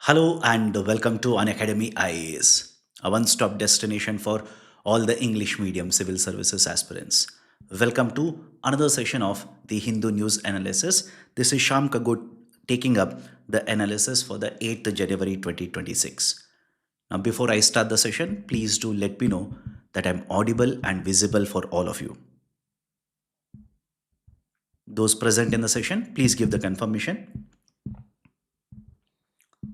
Hello and welcome to Unacademy IAS, a one-stop destination for all the English medium civil services aspirants. Welcome to another session of the Hindu News Analysis. This is Shyam taking up the analysis for the 8th January 2026. Now, before I start the session, please do let me know that I'm audible and visible for all of you. Those present in the session, please give the confirmation.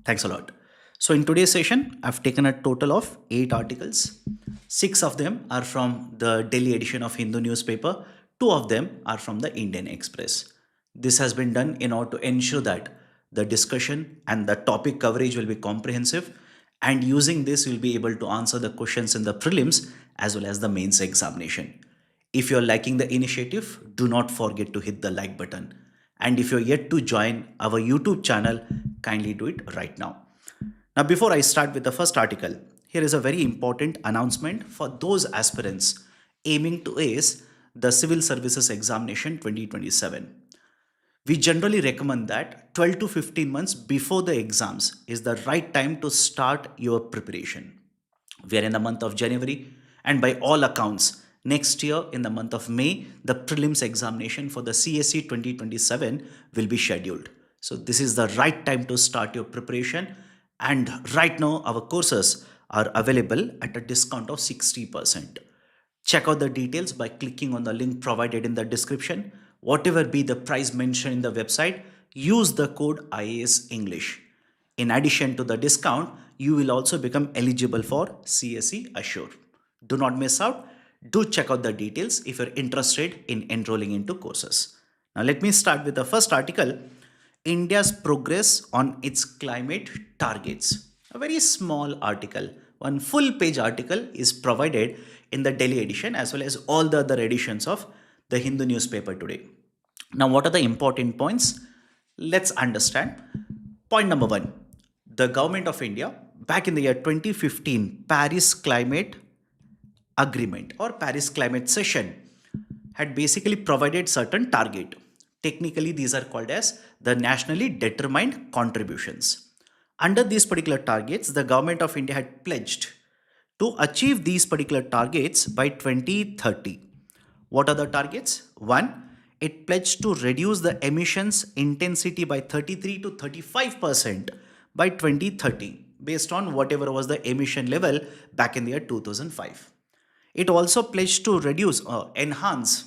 Thanks a lot. So in today's session, I've taken a total of 8 articles. 6 of them are from the daily edition of Hindu newspaper. 2 of them are from the Indian Express. This has been done in order to ensure that the discussion and the topic coverage will be comprehensive, and using this you'll be able to answer the questions in the prelims as well as the mains examination. If you're liking the initiative, do not forget to hit the like button. And if you're yet to join our YouTube channel, kindly do it right now. Now, before I start with the first article, here is a very important announcement for those aspirants aiming to ace the Civil Services Examination 2027. We generally recommend that 12 to 15 months before the exams is the right time to start your preparation. We are in the month of January, and by all accounts, next year in the month of May, the prelims examination for the CSE 2027 will be scheduled. So this is the right time to start your preparation, and right now our courses are available at a discount of 60%. Check out the details by clicking on the link provided in the description. Whatever be the price mentioned in the website, use the code IAS English. In addition to the discount, you will also become eligible for CSE Assure. Do not miss out. Do check out the details if you're interested in enrolling into courses. Now let me start with the first article, India's progress on its climate targets. A very small article. One full page article is provided in the daily edition as well as all the other editions of the Hindu newspaper today. Now, what are the important points? Let's understand. Point number 1. The government of India, back in the year 2015, Paris Climate Agreement or Paris Climate Session had basically provided certain target. Technically, these are called as the nationally determined contributions. Under these particular targets, the government of India had pledged to achieve these particular targets by 2030. What are the targets? 1. It pledged to reduce the emissions intensity by 33 to 35% by 2030 based on whatever was the emission level back in the year 2005. It also pledged to enhance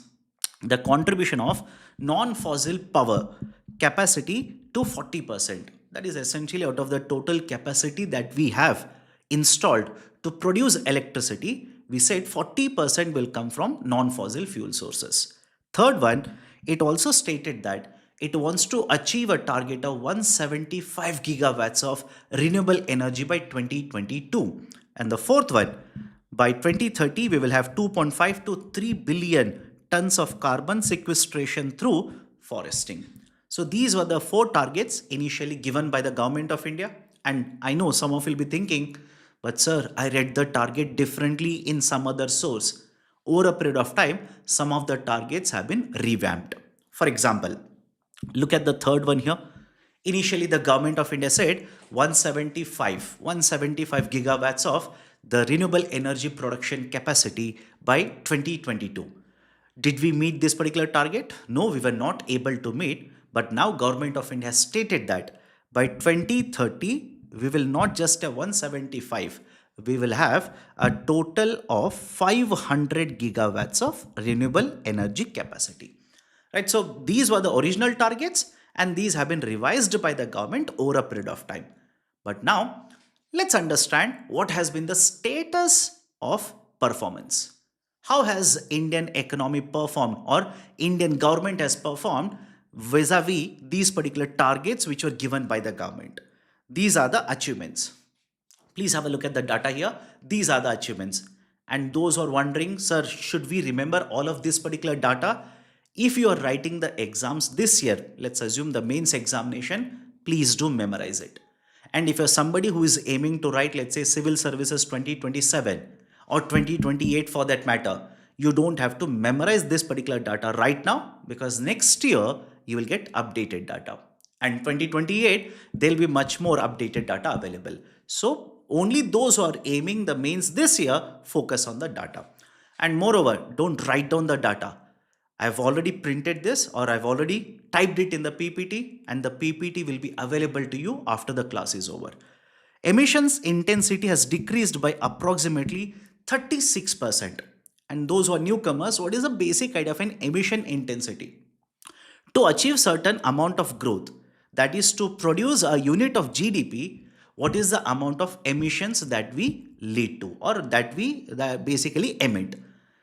the contribution of non-fossil power capacity to 40%. That is essentially out of the total capacity that we have installed to produce electricity, we said 40% will come from non-fossil fuel sources. Third one, it also stated that it wants to achieve a target of 175 gigawatts of renewable energy by 2022. And the fourth one, by 2030, we will have 2.5 to 3 billion tons of carbon sequestration through foresting. So these were the 4 targets initially given by the government of India. And I know some of you will be thinking, but sir, I read the target differently in some other source. Over a period of time, some of the targets have been revamped. For example, look at the third one here. Initially, the government of India said 175 gigawatts of the renewable energy production capacity by 2022. Did we meet this particular target? No, we were not able to meet. But now government of India has stated that by 2030, we will not just have 175, we will have a total of 500 gigawatts of renewable energy capacity. Right, so these were the original targets and these have been revised by the government over a period of time. But now let's understand what has been the status of performance. How has Indian economy performed or Indian government has performed vis-a-vis these particular targets which were given by the government? These are the achievements. Please have a look at the data here. These are the achievements. And those who are wondering, sir, should we remember all of this particular data? If you are writing the exams this year, let's assume the mains examination, please do memorize it. And if you're somebody who is aiming to write, let's say, Civil Services 2027 or 2028 for that matter, you don't have to memorize this particular data right now because next year you will get updated data. And 2028, there'll be much more updated data available. So only those who are aiming the mains this year focus on the data. And moreover, don't write down the data. I've already printed this or I've already typed it in the PPT, and the PPT will be available to you after the class is over. Emissions intensity has decreased by approximately 36%. And those who are newcomers, what is the basic idea of an emission intensity? To achieve certain amount of growth, that is to produce a unit of GDP, what is the amount of emissions that we lead to or that basically emit?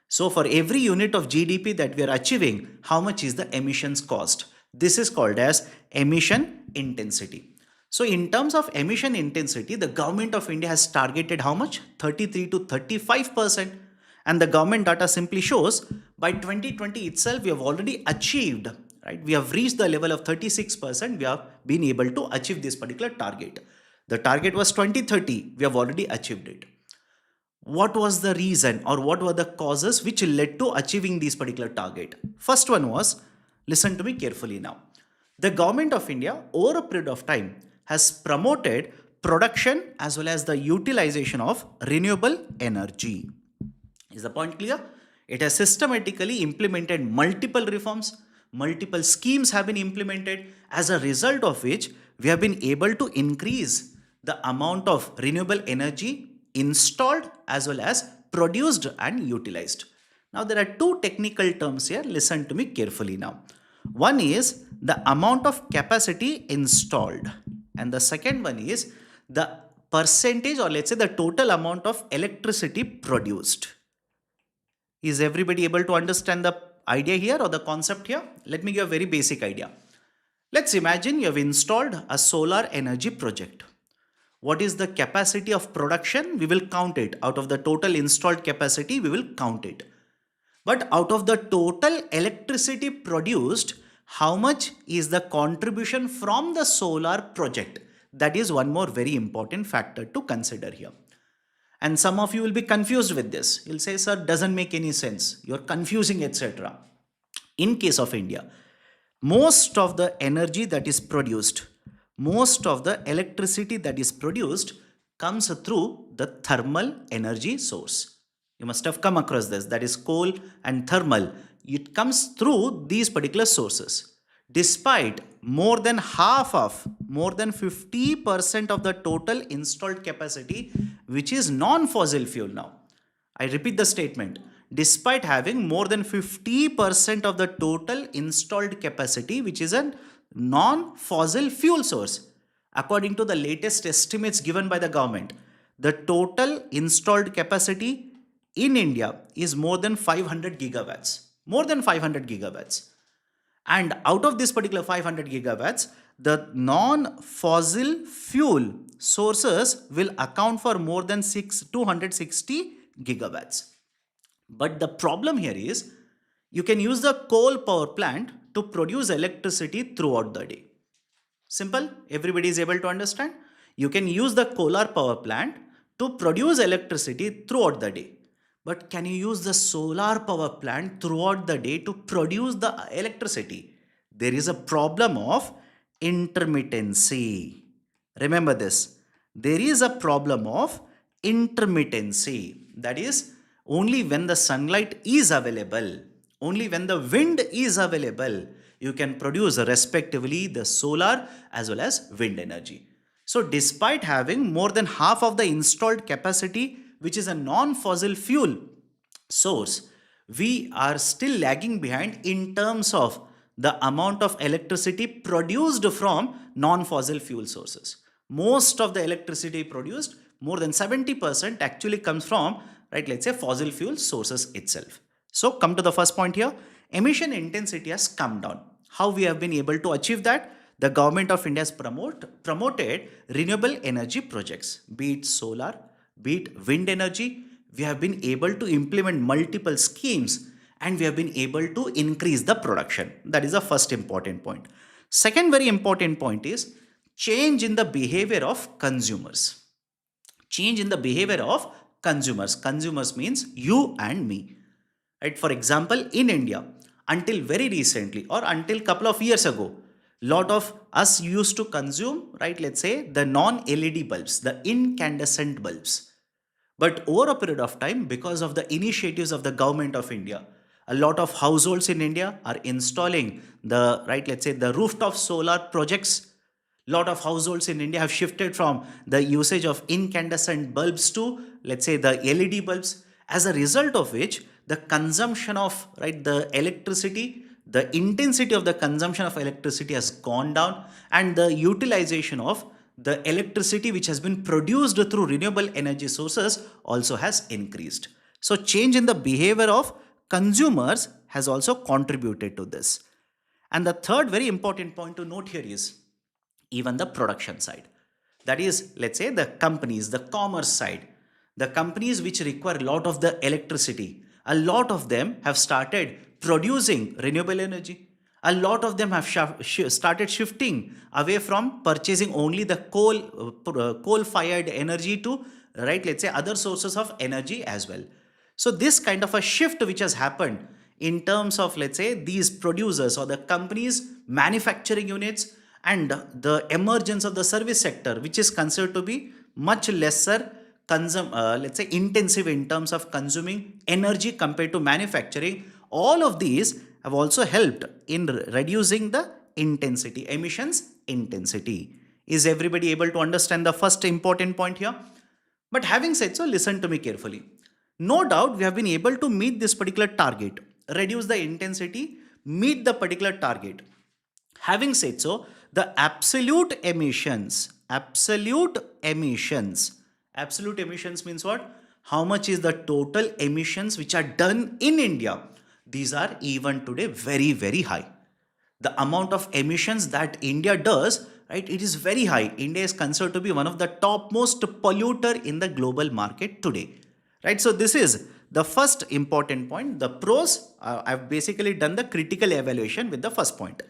So for every unit of GDP that we are achieving, how much is the emissions cost? This is called as emission intensity. So in terms of emission intensity, the government of India has targeted how much? 33 to 35%. And the government data simply shows by 2020 itself, we have already achieved, right? We have reached the level of 36%. We have been able to achieve this particular target. The target was 2030. We have already achieved it. What was the reason or what were the causes which led to achieving this particular target? First one was, listen to me carefully now. The government of India over a period of time has promoted production as well as the utilization of renewable energy. Is the point clear? It has systematically implemented multiple reforms, multiple schemes have been implemented, as a result of which we have been able to increase the amount of renewable energy installed as well as produced and utilized. Now there are two technical terms here. Listen to me carefully now. One is the amount of capacity installed, and the second one is the percentage or let's say the total amount of electricity produced. Is everybody able to understand the idea here or the concept here? Let me give a very basic idea. Let's imagine you have installed a solar energy project. What is the capacity of production? We will count it. Out of the total installed capacity, we will count it. But out of the total electricity produced, how much is the contribution from the solar project? That is one more very important factor to consider here. And some of you will be confused with this. You'll say, sir, doesn't make any sense. You're confusing, etc. In case of India, most of the energy that is produced, most of the electricity that is produced comes through the thermal energy source. You must have come across this. That is coal and thermal. It comes through these particular sources. Despite more than 50% of the total installed capacity, which is non-fossil fuel now. I repeat the statement. Despite having more than 50% of the total installed capacity, which is a non-fossil fuel source, according to the latest estimates given by the government, the total installed capacity in India is more than 500 gigawatts. More than 500 gigawatts. And out of this particular 500 gigawatts, the non-fossil fuel sources will account for more than 260 gigawatts. But the problem here is, you can use the coal power plant to produce electricity throughout the day. Simple? Everybody is able to understand? You can use the solar power plant to produce electricity throughout the day. But can you use the solar power plant throughout the day to produce the electricity? There is a problem of intermittency. Remember this. There is a problem of intermittency. That is, only when the sunlight is available, only when the wind is available, you can produce respectively the solar as well as wind energy. So despite having more than half of the installed capacity, which is a non-fossil fuel source, we are still lagging behind in terms of the amount of electricity produced from non-fossil fuel sources. Most of the electricity produced, more than 70%, actually comes from, right, let's say fossil fuel sources itself. So come to the first point here. Emission intensity has come down. How we have been able to achieve that? The government of India has promoted renewable energy projects, be it solar, be it wind energy. We have been able to implement multiple schemes and we have been able to increase the production. That is the first important point. Second very important point is change in the behavior of consumers. Change in the behavior of consumers. Consumers means you and me. Right? For example, in India, until very recently or until couple of years ago, lot of us used to consume, right, let's say the non-LED bulbs, the incandescent bulbs. But over a period of time, because of the initiatives of the government of India, a lot of households in India are installing the, right, let's say the rooftop solar projects. Lot of households in India have shifted from the usage of incandescent bulbs to, let's say, the LED bulbs. As a result of which, the consumption of, right, the electricity, the intensity of the consumption of electricity has gone down, and the utilization of the electricity which has been produced through renewable energy sources also has increased. So change in the behavior of consumers has also contributed to this. And the third very important point to note here is even the production side. That is, let's say the companies, the commerce side, the companies which require a lot of the electricity, a lot of them have started producing renewable energy. A lot of them have started shifting away from purchasing only the coal fired energy to, right, let's say other sources of energy as well. So this kind of a shift which has happened in terms of, let's say, these producers or the companies manufacturing units, and the emergence of the service sector, which is considered to be much lesser let's say intensive in terms of consuming energy compared to manufacturing. All of these have also helped in reducing the intensity, emissions intensity. Is everybody able to understand the first important point here? But having said so, listen to me carefully. No doubt we have been able to meet this particular target, reduce the intensity, meet the particular target. Having said so, the absolute emissions means what? How much is the total emissions which are done in India? These are even today very, very high. The amount of emissions that India does, right, it is very high. India is considered to be one of the topmost polluter in the global market today, right? So this is the first important point. The pros, I've basically done the critical evaluation with the first point.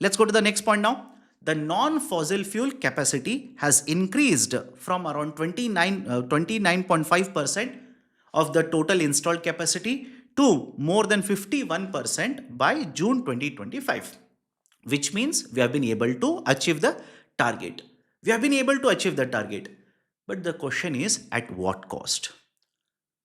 Let's go to the next point now. The non-fossil fuel capacity has increased from around 29.5% of the total installed capacity to more than 51% by June 2025, which means we have been able to achieve the target. We have been able to achieve the target. But the question is, at what cost?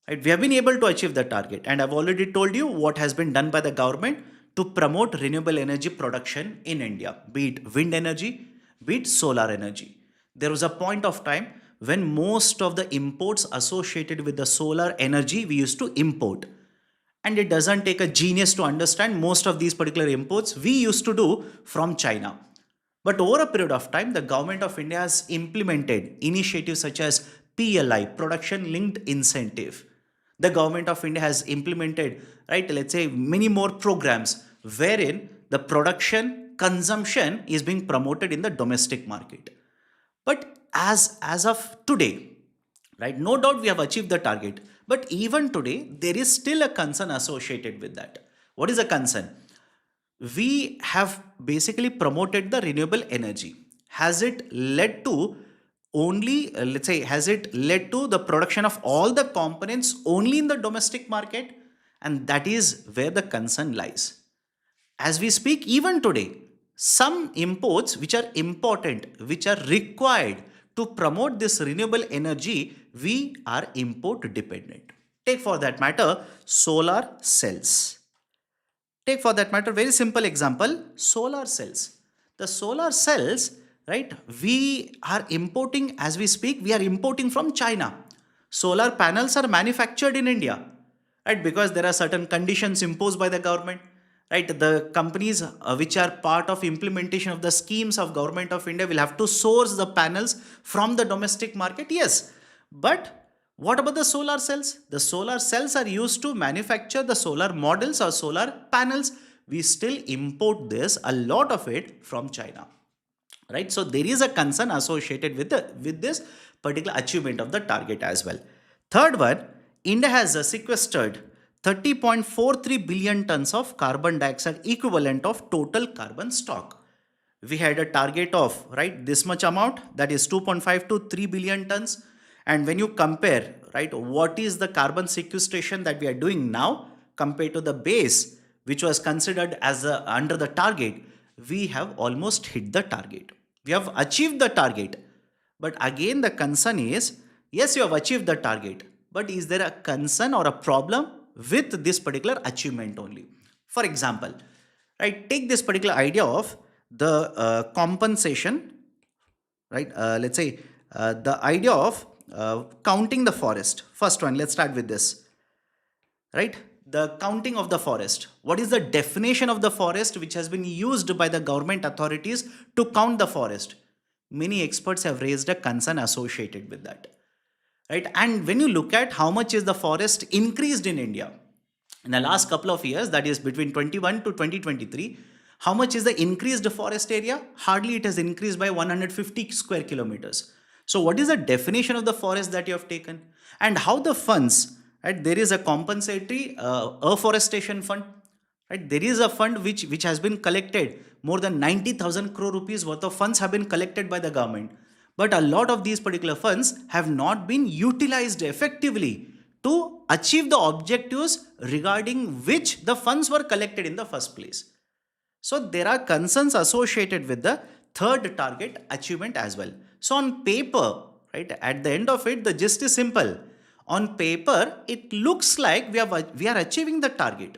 Right? We have been able to achieve the target, and I've already told you what has been done by the government to promote renewable energy production in India, be it wind energy, be it solar energy. There was a point of time when most of the imports associated with the solar energy we used to import. And it doesn't take a genius to understand most of these particular imports we used to do from China. But over a period of time, the government of India has implemented initiatives such as PLI, Production Linked Incentive. The government of India has implemented, right, let's say many more programs wherein the production, consumption is being promoted in the domestic market. But as of today, right, no doubt we have achieved the target. But even today, there is still a concern associated with that. What is a concern? We have basically promoted the renewable energy. Has it led to only, let's say, has it led to the production of all the components only in the domestic market? And that is where the concern lies. As we speak, even today, some imports which are important, which are required to promote this renewable energy, we are import dependent. Take for that matter solar cells. Take for that matter very simple example, solar cells. The solar cells, right, we are importing, as we speak, we are importing from China. Solar panels are manufactured in India, right, because there are certain conditions imposed by the government, right. The companies which are part of implementation of the schemes of government of India will have to source the panels from the domestic market, yes. But what about the solar cells? The solar cells are used to manufacture the solar models or solar panels. We still import this, a lot of it, from China, right? So there is a concern associated with this particular achievement of the target as well. Third one, India has sequestered 30.43 billion tons of carbon dioxide equivalent of total carbon stock. We had a target of, right, this much amount, that is 2.5 to 3 billion tons. And when you compare, right, what is the carbon sequestration that we are doing now compared to the base which was considered as under the target, we have almost hit the target. We have achieved the target. But again, the concern is, yes, you have achieved the target, but is there a concern or a problem with this particular achievement only? For example, right, take this particular idea of the compensation, right? Let's say the idea of counting the forest. First one, let's start with this, right? The counting of the forest. What is the definition of the forest which has been used by the government authorities to count the forest? Many experts have raised a concern associated with that, right? And when you look at how much is the forest increased in India in the last couple of years, that is between 21 to 2023, how much is the increased forest area? Hardly it has increased by 150 square kilometers. So what is the definition of the forest that you have taken, and how the funds, right? There is a compensatory afforestation fund, right? There is a fund which has been collected, more than 90,000 crore rupees worth of funds have been collected by the government, but a lot of these particular funds have not been utilized effectively to achieve the objectives regarding which the funds were collected in the first place. So there are concerns associated with the third target achievement as well. So on paper, right, at the end of it, the gist is simple. On paper, it looks like we are achieving the target.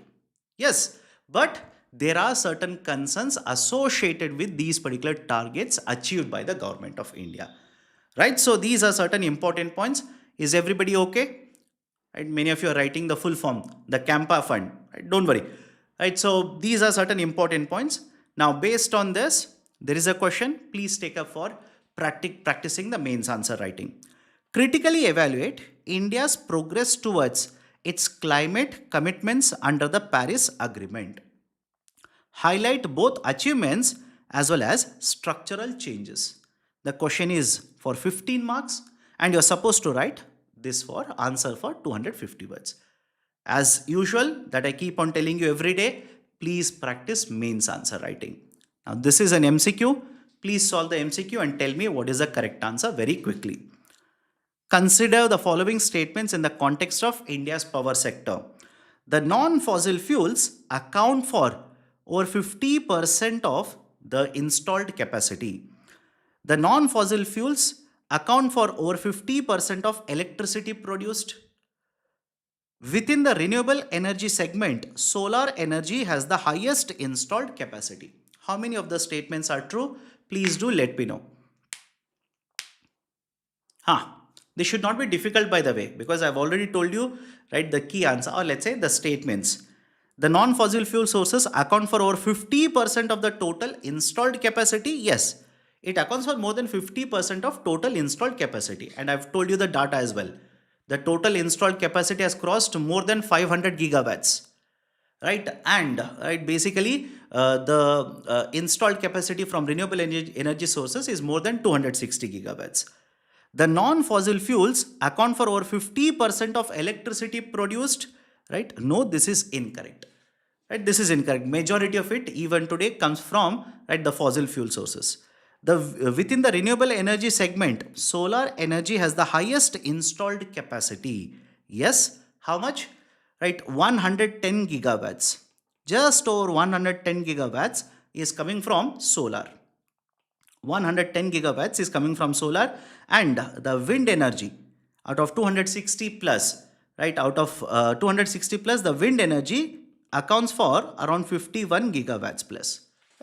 Yes, but there are certain concerns associated with these particular targets achieved by the government of India. Right? So these are certain important points. Is everybody okay? Right? Many of you are writing the full form, the Campa fund. Right? Don't worry. Right? So these are certain important points. Now, based on this, there is a question. Please take up for practicing the mains answer writing. Critically evaluate India's progress towards its climate commitments under the Paris Agreement. Highlight both achievements as well as structural changes. The question is for 15 marks and you're supposed to write this for answer for 250 words. As usual, that I keep on telling you every day, please practice mains answer writing. Now this is an MCQ. Please solve the MCQ and tell me what is the correct answer very quickly. Consider the following statements in the context of India's power sector. The non-fossil fuels account for over 50% of the installed capacity. The non-fossil fuels account for over 50% of electricity produced. Within the renewable energy segment, solar energy has the highest installed capacity. How many of the statements are true? Please do let me know. This should not be difficult, by the way, because I've already told you, right, the key answer, or let's say the statements. The non-fossil fuel sources account for over 50% of the total installed capacity. Yes, it accounts for more than 50% of total installed capacity. And I've told you the data as well. The total installed capacity has crossed more than 500 gigawatts. Right? And right, basically, the installed capacity from renewable energy sources is more than 260 gigawatts. The non-fossil fuels account for over 50% of electricity produced. Right? No, this is incorrect. Right? This is incorrect. Majority of it even today comes from, right, the fossil fuel sources. Within the renewable energy segment, solar energy has the highest installed capacity. Yes, how much? Right, 110 gigawatts. Just over 110 gigawatts is coming from solar. 110 gigawatts is coming from solar, and the wind energy out of 260 plus, right, out of 260 plus, the wind energy accounts for around 51 gigawatts plus,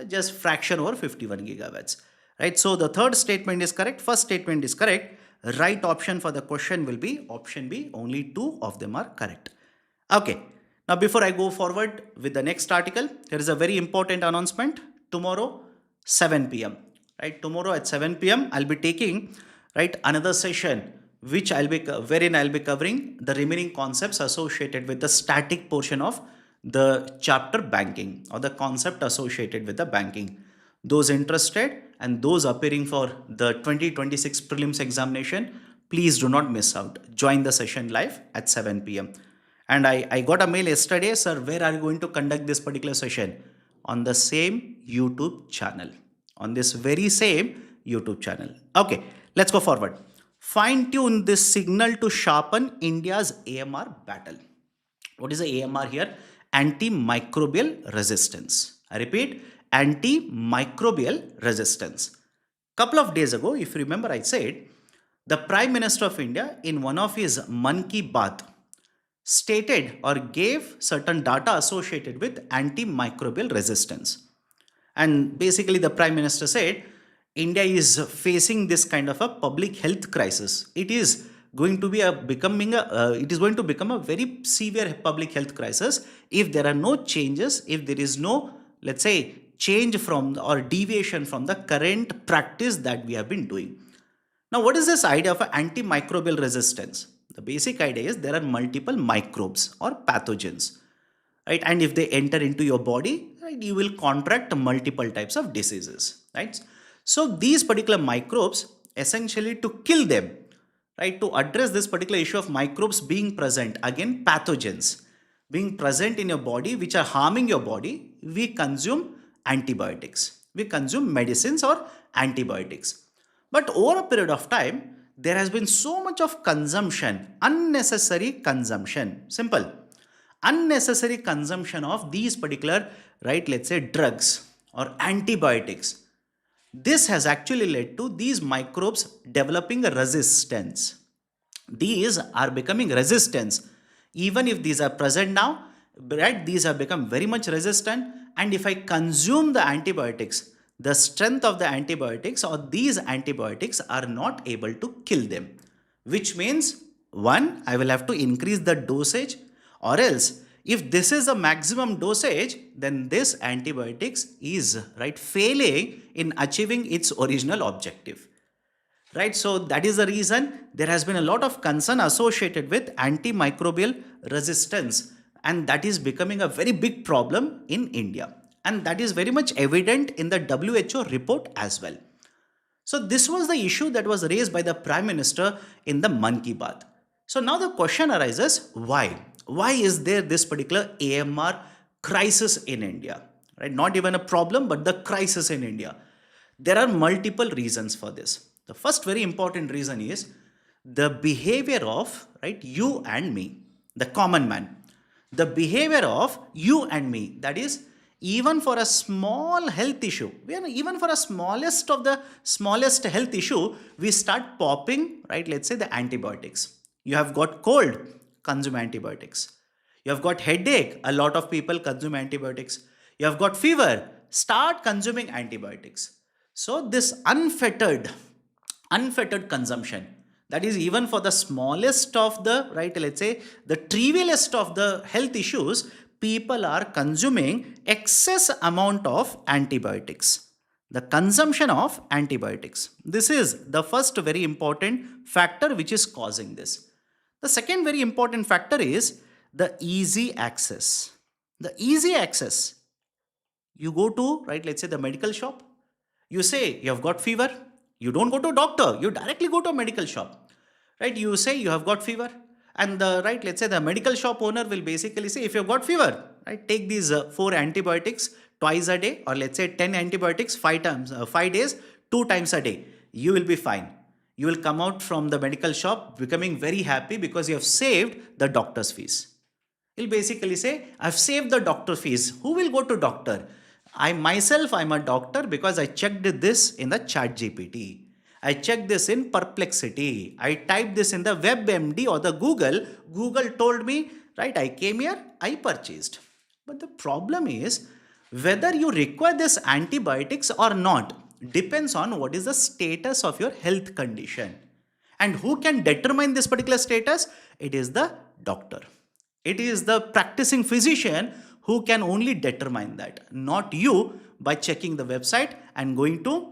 just fraction over 51 gigawatts, right? So the third statement is correct, first statement is correct. Right option for the question will be option B. Only two of them are correct. Okay, now before I go forward with the next article, there is a very important announcement. Tomorrow 7 p.m. right, tomorrow at 7 p.m. I'll be taking, right, another session wherein I'll be covering the remaining concepts associated with the static portion of the chapter banking, or the concept associated with the banking. Those interested and those appearing for the 2026 prelims examination, please do not miss out. Join the session live at 7 p.m. And I got a mail yesterday, sir, where are you going to conduct this particular session? On the same YouTube channel. On this very same YouTube channel. Okay, let's go forward. Fine tune this signal to sharpen India's AMR battle. What is the AMR here? Antimicrobial resistance. I repeat, antimicrobial resistance. Couple of days ago, if you remember, I said the Prime Minister of India in one of his Man Ki Baat stated or gave certain data associated with antimicrobial resistance. And basically, the Prime Minister said India is facing this kind of a public health crisis. It is going to be it is going to become a very severe public health crisis if there are no changes, if there is no, let's say, change from or deviation from the current practice that we have been doing. Now, what is this idea of antimicrobial resistance? The basic idea is there are multiple microbes or pathogens, right? And if they enter into your body, right, you will contract multiple types of diseases, right? So these particular microbes, essentially to kill them, right, to address this particular issue of microbes being present, again pathogens being present in your body which are harming your body, we consume antibiotics. We consume medicines or antibiotics. But over a period of time, there has been so much of consumption, unnecessary consumption, simple, unnecessary consumption of these particular, right, let's say drugs or antibiotics. This has actually led to these microbes developing a resistance. These are becoming resistant. Even if these are present now, right, these have become very much resistant. And if I consume the antibiotics, the strength of the antibiotics or these antibiotics are not able to kill them. Which means, one, I will have to increase the dosage, or else if this is the maximum dosage, then this antibiotics is, right, failing in achieving its original objective. Right, so that is the reason there has been a lot of concern associated with antimicrobial resistance, and that is becoming a very big problem in India, and that is very much evident in the WHO report as well. So this was the issue that was raised by the Prime Minister in the Man Ki Baat. So now the question arises, why? Why is there this particular AMR crisis in India? Right? Not even a problem, but the crisis in India. There are multiple reasons for this. The first very important reason is the behavior of, right, you and me, the common man. The behavior of you and me, that is, even for a small health issue, even for a smallest of the smallest health issue, we start popping, right, let's say the antibiotics. You have got cold, consume antibiotics. You have got headache, a lot of people consume antibiotics. You have got fever, start consuming antibiotics. So this unfettered consumption, that is even for the smallest of the, right, let's say the trivialest of the health issues, people are consuming excess amount of antibiotics. The consumption of antibiotics, this is the first very important factor which is causing this. The second very important factor is the easy access. The easy access, you go to, right, let's say the medical shop, you say you have got fever, you don't go to a doctor, you directly go to a medical shop, right? You say you have got fever, and the, right, let's say the medical shop owner will basically say, if you've got fever, right, take these 4 antibiotics twice a day, or let's say 10 antibiotics 5 days, 2 times a day, you will be fine. You will come out from the medical shop becoming very happy because you have saved the doctor's fees. He'll basically say, I've saved the doctor fees. Who will go to doctor? I'm a doctor because I checked this in the chat GPT. I checked this in Perplexity. I typed this in the WebMD or the Google. Google told me, right, I came here, I purchased. But the problem is, whether you require this antibiotics or not depends on what is the status of your health condition. And who can determine this particular status? It is the doctor. It is the practicing physician who can only determine that, not you by checking the website and going to,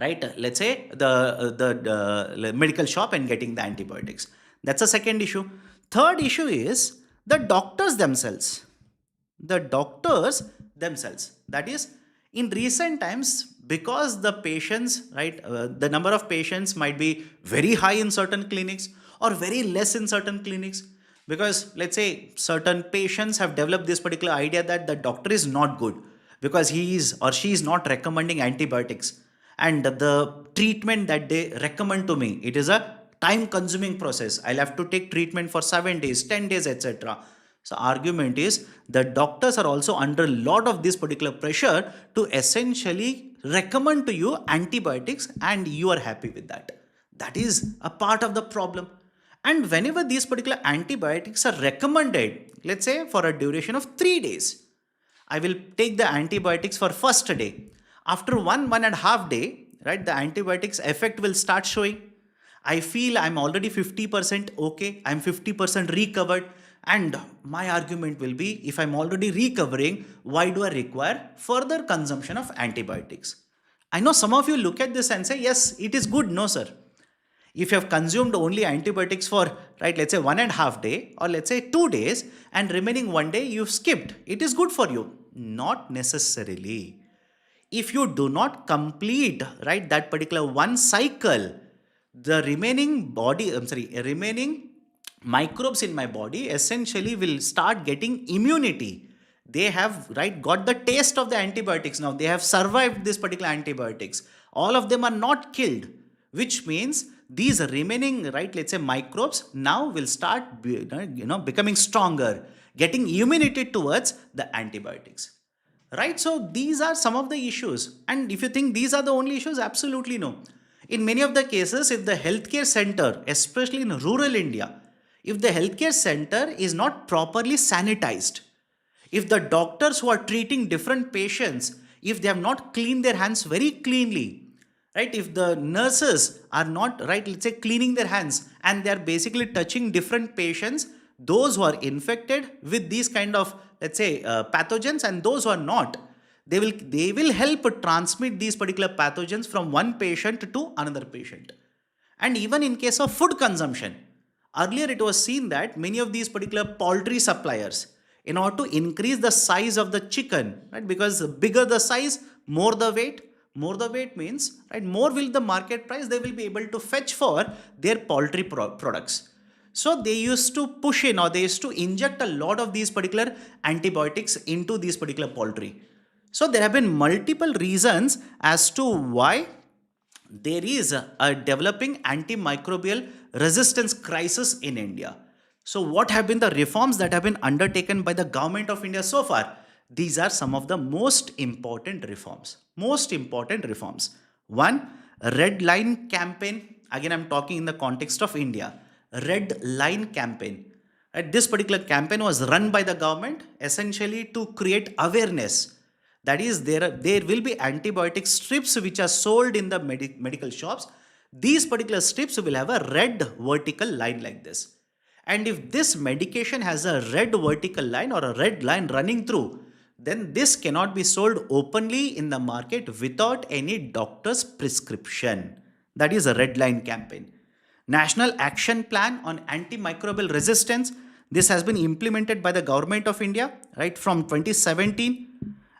right, let's say the medical shop and getting the antibiotics. That's the second issue. Third issue is the doctors themselves. The doctors themselves. That is, in recent times, because the patients, right, the number of patients might be very high in certain clinics or very less in certain clinics, because let's say certain patients have developed this particular idea that the doctor is not good because he is or she is not recommending antibiotics, and the treatment that they recommend to me, it is a time consuming process. I'll have to take treatment for 7 days, 10 days, etc. So argument is the doctors are also under a lot of this particular pressure to essentially recommend to you antibiotics and you are happy with that. That is a part of the problem. And whenever these particular antibiotics are recommended, let's say for a duration of 3 days, I will take the antibiotics for first day. After 1.5 day, right, the antibiotics effect will start showing. I feel I'm already 50% okay, I'm 50% recovered, and my argument will be if I'm already recovering, why do I require further consumption of antibiotics? I know some of you look at this and say, yes, it is good. No, sir. If you have consumed only antibiotics for, right, let's say 1.5 day or let's say 2 days and remaining 1 day you've skipped, it is good for you. Not necessarily. If you do not complete, right, that particular one cycle, the remaining microbes in my body essentially will start getting immunity. They have, right, got the taste of the antibiotics now. They have survived this particular antibiotics. All of them are not killed, which means these remaining, right, let's say microbes now will start becoming stronger, getting immunity towards the antibiotics. Right? So these are some of the issues. And if you think these are the only issues, absolutely no. In many of the cases, if the healthcare center, especially in rural India, if the healthcare center is not properly sanitized, if the doctors who are treating different patients, if they have not cleaned their hands very cleanly, right, if the nurses are not, right, let's say cleaning their hands and they are basically touching different patients, those who are infected with these kind of, let's say, pathogens, and those who are not, they will help transmit these particular pathogens from one patient to another patient. And even in case of food consumption, earlier it was seen that many of these particular poultry suppliers, in order to increase the size of the chicken, right, because the bigger the size, more the weight means, right, more will the market price they will be able to fetch for their poultry products. So they used to push in, or they used to inject a lot of these particular antibiotics into these particular poultry. So there have been multiple reasons as to why there is a developing antimicrobial resistance crisis in India. So what have been the reforms that have been undertaken by the government of India so far? These are some of the most important reforms. Most important reforms. One, red line campaign. Again, I'm talking in the context of India. Red line campaign. This particular campaign was run by the government essentially to create awareness. That is, there will be antibiotic strips which are sold in the medical shops. These particular strips will have a red vertical line like this. And if this medication has a red vertical line or a red line running through, then this cannot be sold openly in the market without any doctor's prescription. That is a red line campaign. National Action Plan on Antimicrobial Resistance. This has been implemented by the government of India, right, from 2017.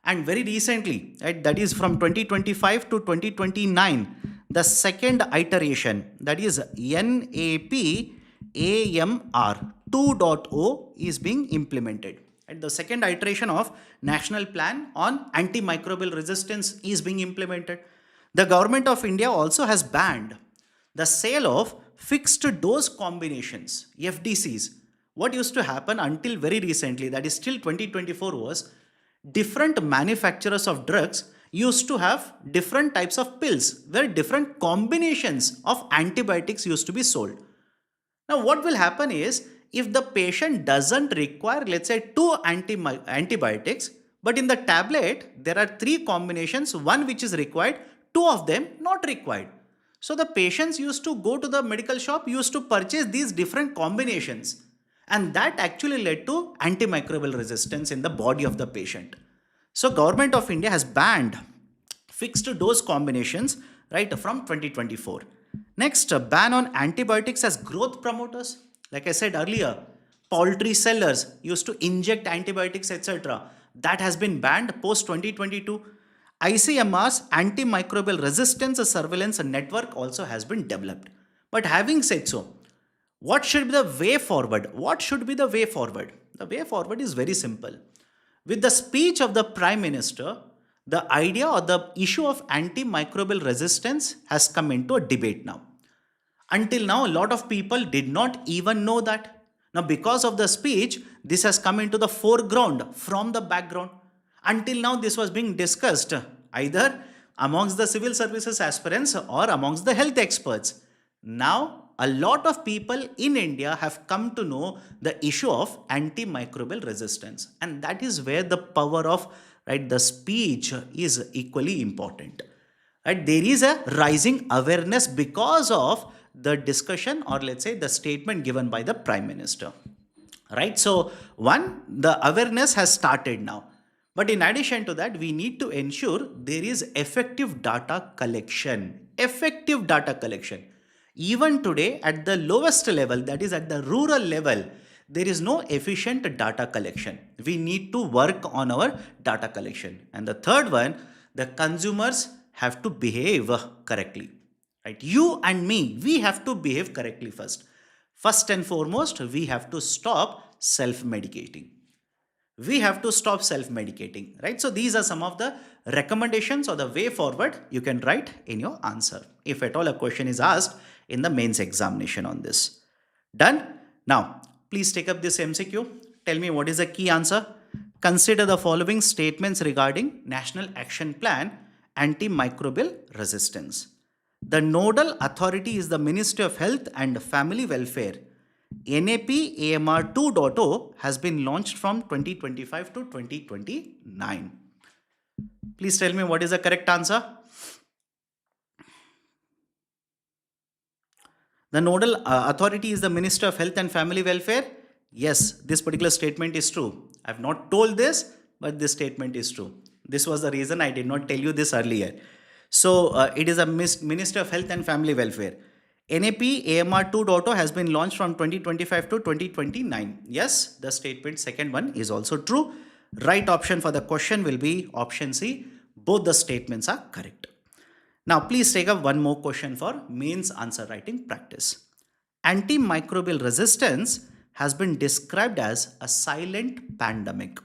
And very recently, right, that is from 2025 to 2029, the second iteration, that is NAP AMR 2.0 is being implemented. And the second iteration of National Plan on Antimicrobial Resistance is being implemented. The government of India also has banned the sale of fixed dose combinations, FDCs. What used to happen until very recently, that is till 2024, was different manufacturers of drugs used to have different types of pills where different combinations of antibiotics used to be sold. Now, what will happen is if the patient doesn't require, let's say, two antibiotics, but in the tablet there are three combinations, one which is required, two of them not required. So the patients used to go to the medical shop, used to purchase these different combinations, and that actually led to antimicrobial resistance in the body of the patient. So government of India has banned fixed dose combinations right from 2024. Next, a ban on antibiotics as growth promoters. Like I said earlier, poultry sellers used to inject antibiotics, etc. That has been banned post 2022. ICMR's antimicrobial resistance surveillance network also has been developed. But having said so, what should be the way forward? What should be the way forward? The way forward is very simple. With the speech of the Prime Minister, the idea or the issue of antimicrobial resistance has come into a debate now. Until now, a lot of people did not even know that. Now, because of the speech, this has come into the foreground from the background. Until now, this was being discussed either amongst the civil services aspirants or amongst the health experts. Now, a lot of people in India have come to know the issue of antimicrobial resistance, and that is where the power of the speech is equally important. Right? There is a rising awareness because of the discussion, or let's say the statement given by the Prime Minister. Right? So, one, the awareness has started now. But in addition to that, we need to ensure there is effective data collection. Effective data collection. Even today, at the lowest level, that is at the rural level, there is no efficient data collection. We need to work on our data collection. And the third one, the consumers have to behave correctly. Right? You and me, we have to behave correctly first. First and foremost, we have to stop self-medicating. We have to stop self-medicating, right? So these are some of the recommendations or the way forward you can write in your answer, if at all a question is asked in the mains examination on this. Done? Now, please take up this MCQ. Tell me what is the key answer. Consider the following statements regarding National Action Plan Antimicrobial Resistance. The nodal authority is the Ministry of Health and Family Welfare. NAP AMR 2.0 has been launched from 2025 to 2029. Please tell me what is the correct answer. The nodal authority is the Minister of Health and Family Welfare. Yes, this particular statement is true. I have not told this, but this statement is true. This was the reason I did not tell you this earlier. So, it is a Minister of Health and Family Welfare. NAP AMR 2.0 has been launched from 2025 to 2029. Yes, the statement second one is also true. Right option for the question will be option C. Both the statements are correct. Now, please take up one more question for mains answer writing practice. Antimicrobial resistance has been described as a silent pandemic.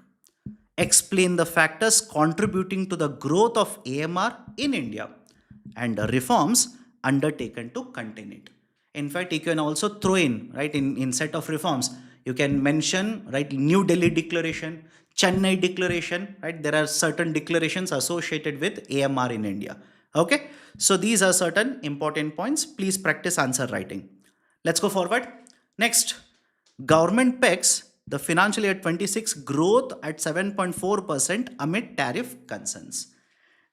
Explain the factors contributing to the growth of AMR in India and reforms undertaken to contain it. In fact, you can also throw in set of reforms, you can mention, New Delhi Declaration, Chennai Declaration, There are certain declarations associated with AMR in India. Okay, so these are certain important points. Please practice answer writing. Let's go forward. Next, government pegs the financial year 26 growth at 7.4% amid tariff concerns.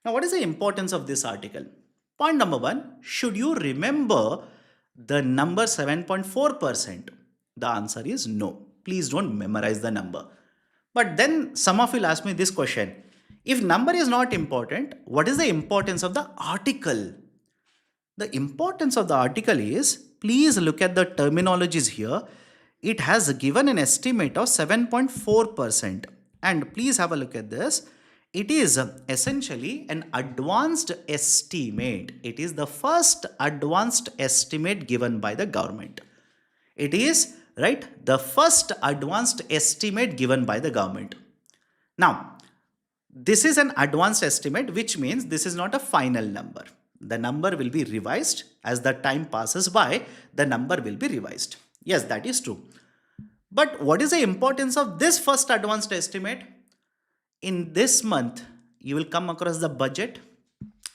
Now, what is the importance of this article? Point number one, should you remember the number 7.4%? The answer is no. Please don't memorize the number. But then some of you will ask me this question. If number is not important, what is the importance of the article? The importance of the article is, please look at the terminologies here. It has given an estimate of 7.4%. And please have a look at this. It is essentially an advanced estimate. It is the first advanced estimate given by the government. It is, the first advanced estimate given by the government. Now, this is an advanced estimate, which means this is not a final number. The number will be revised as the time passes by. The number will be revised. Yes, that is true. But what is the importance of this first advanced estimate? In this month, you will come across the budget,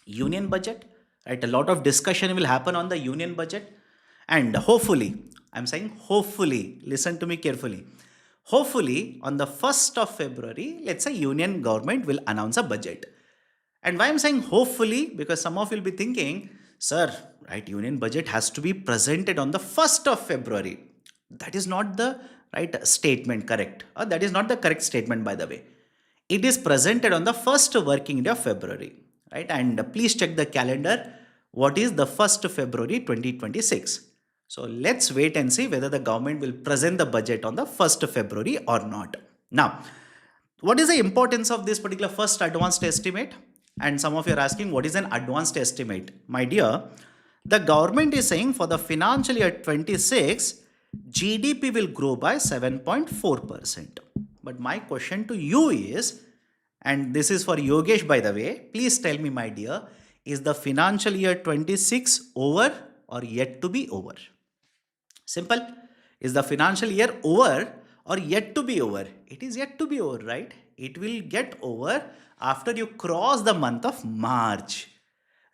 union budget, A lot of discussion will happen on the union budget. And hopefully, I'm saying hopefully, listen to me carefully. Hopefully, on the 1st of February, let's say union government will announce a budget. And why I'm saying hopefully, because some of you will be thinking, sir, union budget has to be presented on the 1st of February. That is not the statement, correct? Or that is not the correct statement, by the way. It is presented on the first working day of February, And please check the calendar. What is the 1st February 2026? So let's wait and see whether the government will present the budget on the 1st February or not. Now, what is the importance of this particular first advanced estimate? And some of you are asking, what is an advanced estimate? My dear, the government is saying for the financial year 26, GDP will grow by 7.4%. But my question to you is, and this is for Yogesh, by the way, please tell me, my dear, is the financial year 26 over or yet to be over? Simple. Is the financial year over or yet to be over? It is yet to be over, right? It will get over after you cross the month of March.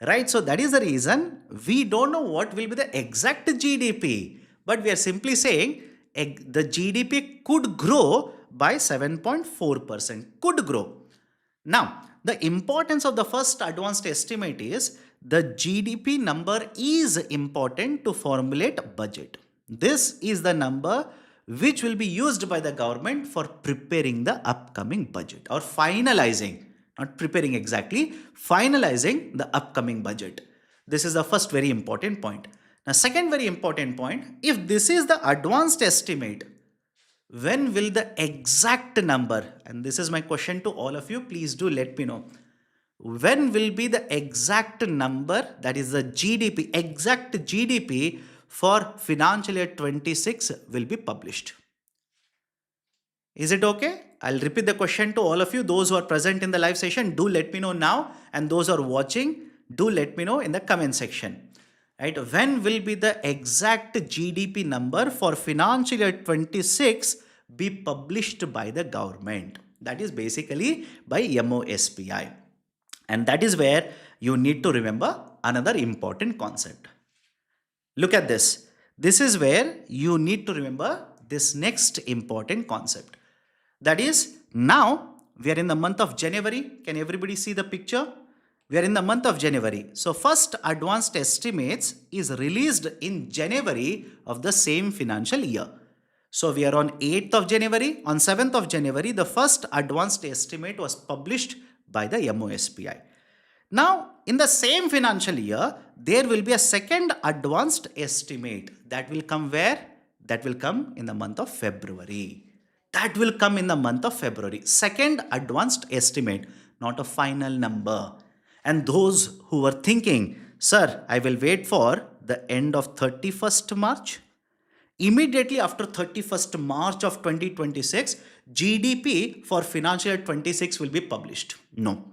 Right, so that is the reason we don't know what will be the exact GDP, but we are simply saying the GDP could grow by 7.4%. Could grow. Now, the importance of the first advanced estimate is the GDP number is important to formulate budget. This is the number which will be used by the government for preparing the upcoming budget or finalizing, not preparing exactly, finalizing the upcoming budget. This is the first very important point. Now, second very important point, if this is the advanced estimate, when will the exact number, and this is my question to all of you, please do let me know, when will be the exact number, that is the GDP, exact GDP for financial year 26 will be published? Is it okay? I'll repeat the question to all of you. Those who are present in the live session, do let me know now, and those who are watching, do let me know in the comment section. Right? When will be the exact GDP number for financial year 26 be published by the government? That is basically by MOSPI. And that is where you need to remember another important concept. Look at this. This is where you need to remember this next important concept. That is, now we are in the month of January. Can everybody see the picture? We are in the month of January. So first advanced estimates is released in January of the same financial year. So we are on 8th of January. On 7th of January, the first advanced estimate was published by the MOSPI. Now, in the same financial year, there will be a second advanced estimate that will come where? That will come in the month of February. That will come in the month of February. Second advanced estimate, not a final number. And those who were thinking, sir, I will wait for the end of 31st March. Immediately after 31st March of 2026, GDP for financial year 26 will be published. No,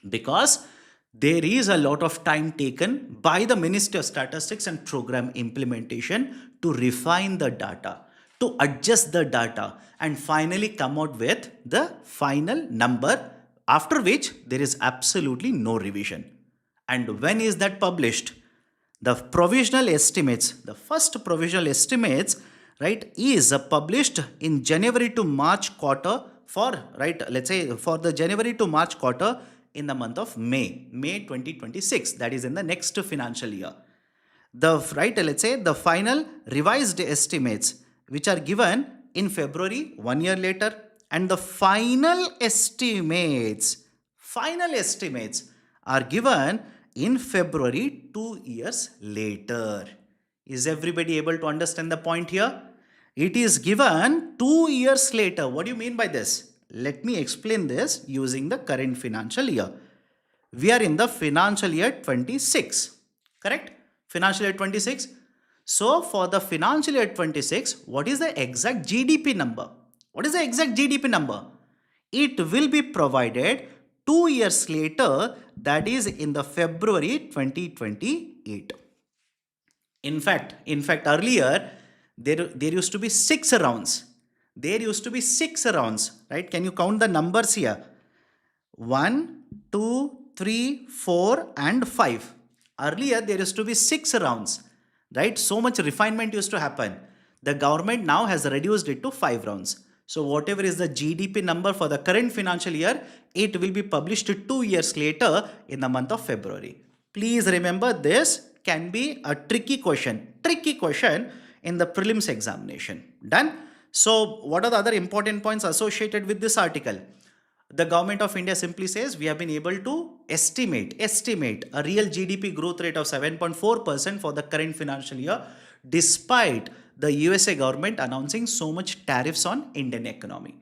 because there is a lot of time taken by the Ministry of Statistics and Program Implementation to refine the data, to adjust the data, and finally come out with the final number, after which there is absolutely no revision. And when is that published? The provisional estimates, the first provisional estimates, right, is published in January to March quarter for, right, let's say for the January to March quarter in the month of May 2026, that is in the next financial year. The, right, let's say the final revised estimates which are given in February 1 year later, and the final estimates are given in February 2 years later. Is everybody able to understand the point here? It is given 2 years later. What do you mean by this? Let me explain this using the current financial year. We are in the financial year 26, correct? Financial year 26. So for the financial year 26, what is the exact GDP number? What is the exact GDP number? It will be provided 2 years later, that is in the February 2028. In fact, earlier there used to be 6 rounds. There used to be 6 rounds, right? Can you count the numbers here? 1, 2, 3, 4 and 5. Earlier there used to be 6 rounds, right? So much refinement used to happen. The government now has reduced it to 5 rounds. So whatever is the GDP number for the current financial year, it will be published 2 years later in the month of February. Please remember, this can be a tricky question in the prelims examination. Done? So what are the other important points associated with this article? The government of India simply says we have been able to estimate a real GDP growth rate of 7.4% for the current financial year, despite the USA government announcing so much tariffs on Indian economy.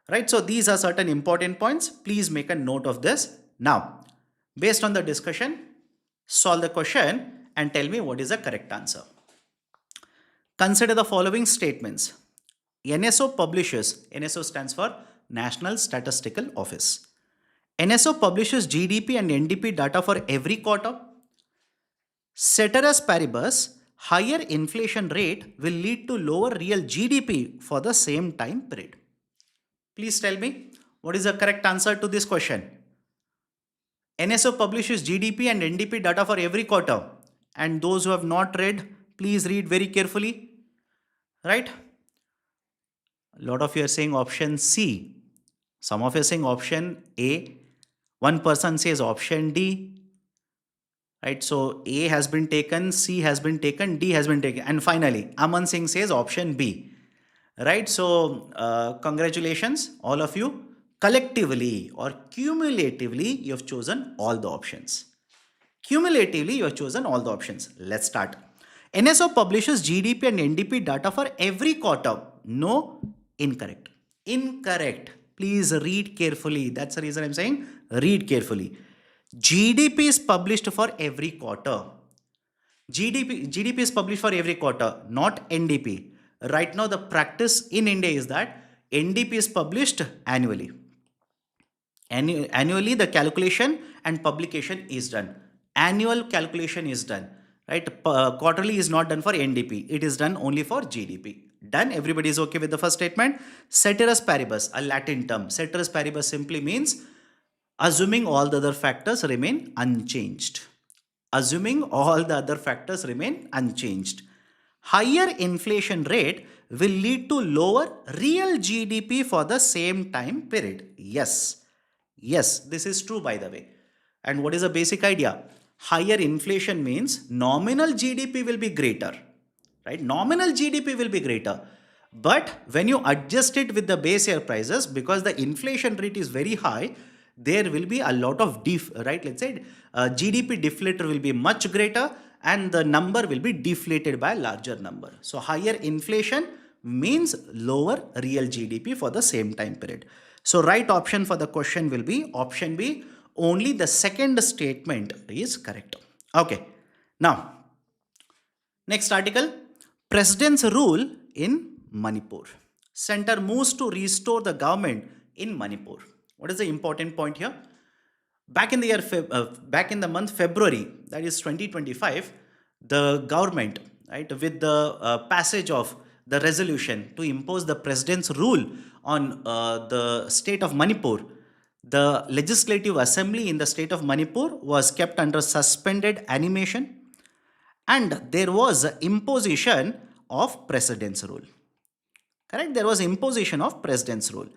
Right? So these are certain important points. Please make a note of this. Now, based on the discussion, solve the question and tell me what is the correct answer. Consider the following statements. NSO publishes, NSO stands for National Statistical Office. NSO publishes GDP and NDP data for every quarter. Ceteris paribus, higher inflation rate will lead to lower real GDP for the same time period. Please tell me, what is the correct answer to this question? NSO publishes GDP and NDP data for every quarter. And those who have not read, please read very carefully. Right? A lot of you are saying option C. Some of you are saying option A. One person says option D. Right? So A has been taken, C has been taken, D has been taken. And finally, Aman Singh says option B. Right? So congratulations, all of you. Collectively or cumulatively, you have chosen all the options. Cumulatively, you have chosen all the options. Let's start. NSO publishes GDP and NDP data for every quarter. No, incorrect. Incorrect. Please read carefully. That's the reason I'm saying read carefully. GDP is published for every quarter. GDP is published for every quarter, not NDP. Right now, the practice in India is that NDP is published annually. Annually, the calculation and publication is done. Annual calculation is done. Right? Quarterly is not done for NDP. It is done only for GDP. Done? Everybody is okay with the first statement? Ceteris paribus, a Latin term. Ceteris paribus simply means assuming all the other factors remain unchanged. Assuming all the other factors remain unchanged. Higher inflation rate will lead to lower real GDP for the same time period. Yes. Yes, this is true, by the way. And what is the basic idea? Higher inflation means nominal GDP will be greater. Right? Nominal GDP will be greater. But when you adjust it with the base year prices, because the inflation rate is very high, there will be a lot of right? Let's say GDP deflator will be much greater and the number will be deflated by a larger number. So higher inflation means lower real GDP for the same time period. So right option for the question will be option B. Only the second statement is correct. Okay. Now, next article. President's rule in Manipur. Center moves to restore the government in Manipur. What is the important point here? Back in the month February, that is 2025, the government, right, with the passage of the resolution to impose the president's rule on the state of Manipur, the legislative assembly in the state of Manipur was kept under suspended animation, and there was imposition of president's rule. Correct? There was imposition of president's rule.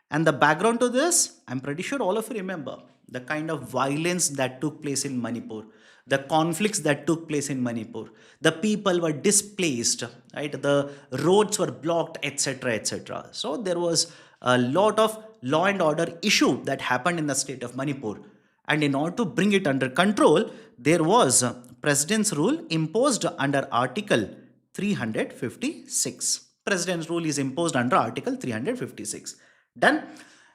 And the background to this, I'm pretty sure all of you remember the kind of violence that took place in Manipur, the conflicts that took place in Manipur, the people were displaced, right? The roads were blocked, etc., etc. So there was a lot of law and order issue that happened in the state of Manipur. And in order to bring it under control, there was president's rule imposed under Article 356. President's rule is imposed under Article 356. Done?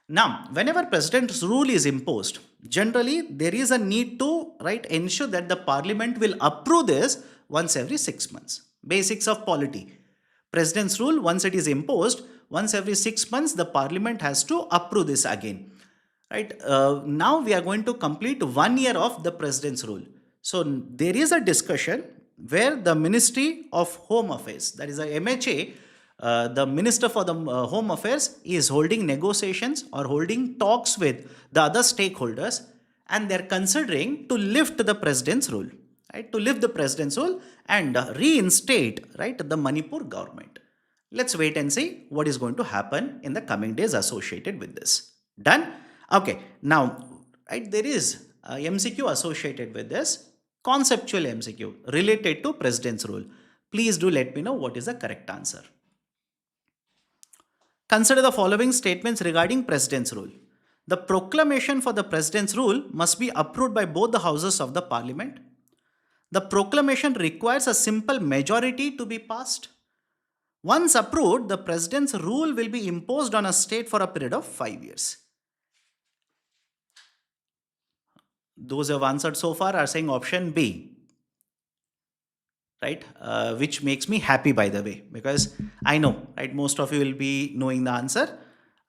Now, whenever president's rule is imposed, generally there is a need to ensure that the parliament will approve this once every 6 months. Basics of polity. President's rule, once it is imposed, once every 6 months, the parliament has to approve this again. Right? Now we are going to complete 1 year of the president's rule. So there is a discussion where the Ministry of Home Affairs, that is a MHA, the Minister for the Home Affairs is holding negotiations or holding talks with the other stakeholders, and they're considering to lift the president's rule, right? To lift the president's rule and reinstate, right, the Manipur government. Let's wait and see what is going to happen in the coming days associated with this. Done? Okay. Now, right, there is a MCQ associated with this, conceptual MCQ related to president's rule. Please do let me know what is the correct answer. Consider the following statements regarding president's rule. The proclamation for the president's rule must be approved by both the houses of the parliament. The proclamation requires a simple majority to be passed. Once approved, the president's rule will be imposed on a state for a period of 5 years. Those who have answered so far are saying option B. Right? Which makes me happy, by the way, because I know, right, most of you will be knowing the answer.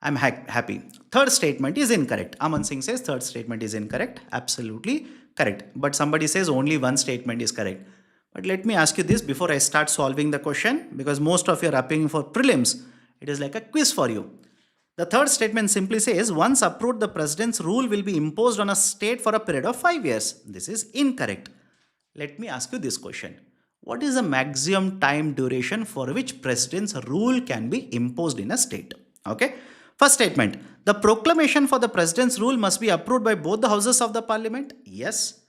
I'm happy. Third statement is incorrect. Aman Singh says third statement is incorrect. Absolutely correct. But somebody says only one statement is correct. But let me ask you this before I start solving the question, because most of you are appearing for prelims. It is like a quiz for you. The third statement simply says, once approved, the president's rule will be imposed on a state for a period of 5 years. This is incorrect. Let me ask you this question. What is the maximum time duration for which president's rule can be imposed in a state? Okay. First statement. The proclamation for the president's rule must be approved by both the houses of the parliament. Yes.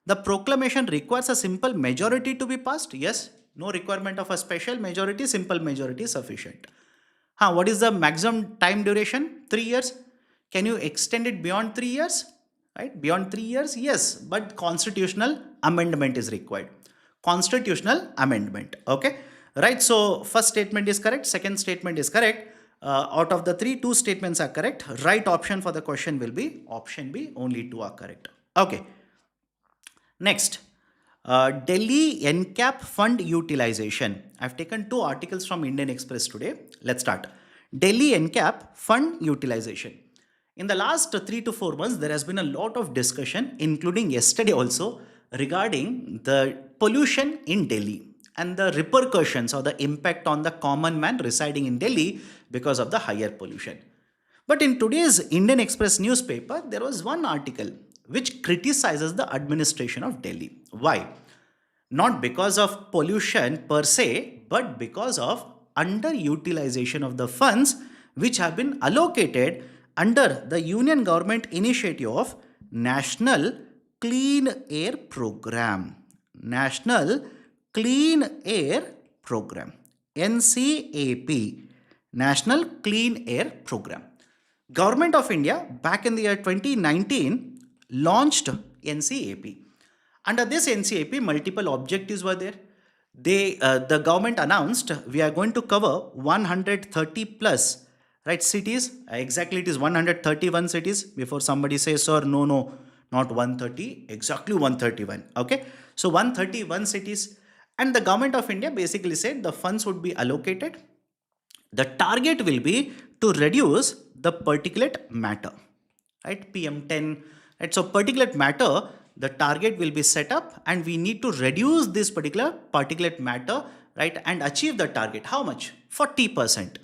The proclamation requires a simple majority to be passed. Yes. No requirement of a special majority. Simple majority is sufficient. What is the maximum time duration? 3 years. Can you extend it beyond 3 years? Right? Beyond 3 years? Yes. But constitutional amendment is required. Constitutional amendment. Okay. Right. So first statement is correct. Second statement is correct. Out of the three, two statements are correct. Right option for the question will be option B. Only two are correct. Okay. Next, Delhi NCAP fund utilization. I've taken two articles from Indian Express today. Let's start. Delhi NCAP fund utilization. In the last 3 to 4 months, there has been a lot of discussion, including yesterday also, regarding the pollution in Delhi and the repercussions or the impact on the common man residing in Delhi because of the higher pollution. But in today's Indian Express newspaper, there was one article which criticizes the administration of Delhi. Why? Not because of pollution per se, but because of underutilization of the funds which have been allocated under the union government initiative of National Clean Air Program. National Clean Air Program. NCAP. National Clean Air Program. Government of India back in the year 2019 launched NCAP. Under this NCAP, multiple objectives were there. The government announced we are going to cover 130 plus right cities. Exactly, it is 131 cities. Before somebody says, sir, no, not 130, exactly 131. Okay, so 131 cities, and the government of India basically said the funds would be allocated. The target will be to reduce the particulate matter, right? PM10, right? So particulate matter, the target will be set up, and we need to reduce this particular particulate matter, right? And achieve the target. How much? 40%.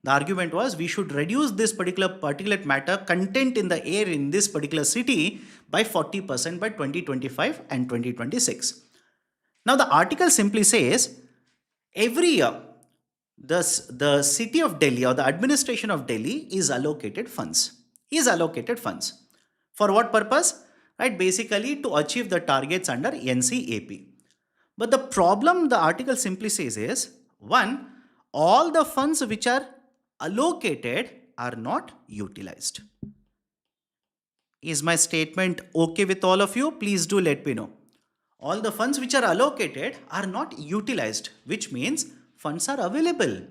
The argument was we should reduce this particular particulate matter content in the air in this particular city by 40% by 2025 and 2026. Now the article simply says every year the city of Delhi or the administration of Delhi is allocated funds. For what purpose? Right, basically to achieve the targets under NCAP. But the problem the article simply says is, one, all the funds which are allocated are not utilized. Is my statement okay with all of you? Please do let me know. All the funds which are allocated are not utilized, which means funds are available.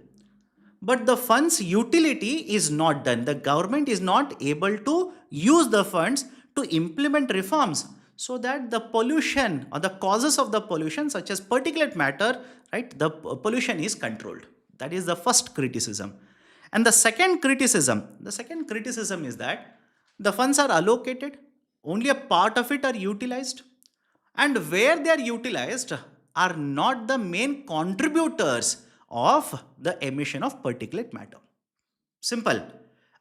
But the funds utility is not done. The government is not able to use the funds to implement reforms so that the pollution or the causes of the pollution such as particulate matter, right, the pollution is controlled. That is the first criticism. And the second criticism is that the funds are allocated, only a part of it are utilized, and where they are utilized are not the main contributors of the emission of particulate matter. Simple.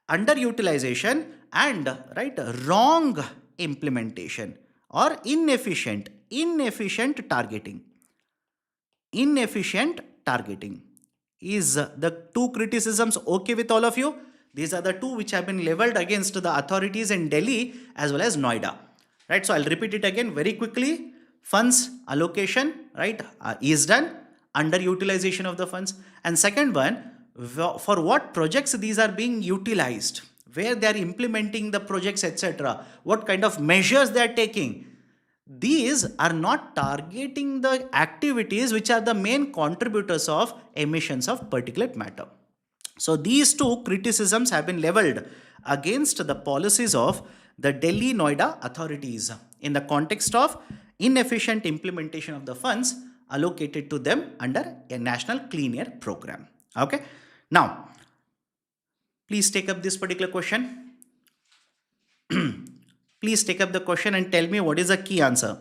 Underutilization and wrong implementation or inefficient targeting. Inefficient targeting. Is the two criticisms okay with all of you? These are the two which have been leveled against the authorities in Delhi as well as Noida. Right, so I'll repeat it again very quickly. Funds allocation, right, is done. Underutilization of the funds. And second one, for what projects these are being utilized, where they are implementing the projects, etc. What kind of measures they are taking. These are not targeting the activities which are the main contributors of emissions of particulate matter. So these two criticisms have been leveled against the policies of the Delhi Noida authorities in the context of inefficient implementation of the funds allocated to them under a National Clean Air Program. Okay. Now, please take up this particular question. Please take up the question and tell me what is the key answer.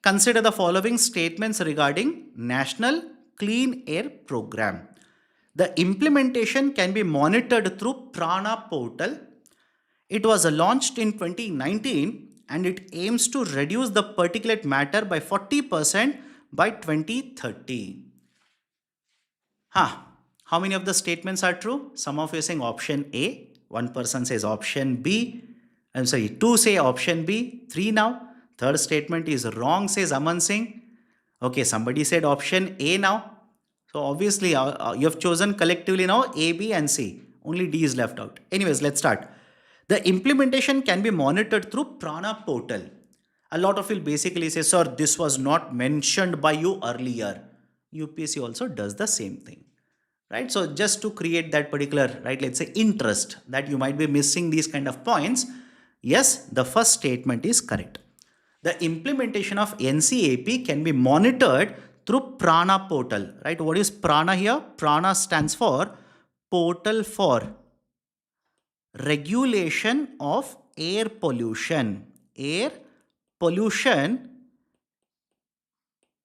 Consider the following statements regarding National Clean Air Program. The implementation can be monitored through Prana portal. It was launched in 2019 and it aims to reduce the particulate matter by 40% by 2030. How many of the statements are true? Some of you are saying option A, one person says option B. I'm sorry, two say option B, three now. Third statement is wrong, says Aman Singh. Okay, somebody said option A now. So obviously you have chosen collectively now A, B and C. Only D is left out. Anyways, let's start. The implementation can be monitored through Prana portal. A lot of you basically say, sir, this was not mentioned by you earlier. UPSC also does the same thing. Right? So just to create that particular, right, let's say interest that you might be missing these kind of points. Yes, the first statement is correct. The implementation of NCAP can be monitored through Prana portal, right? What is Prana here? Prana stands for Portal for Regulation of Air Pollution. Air pollution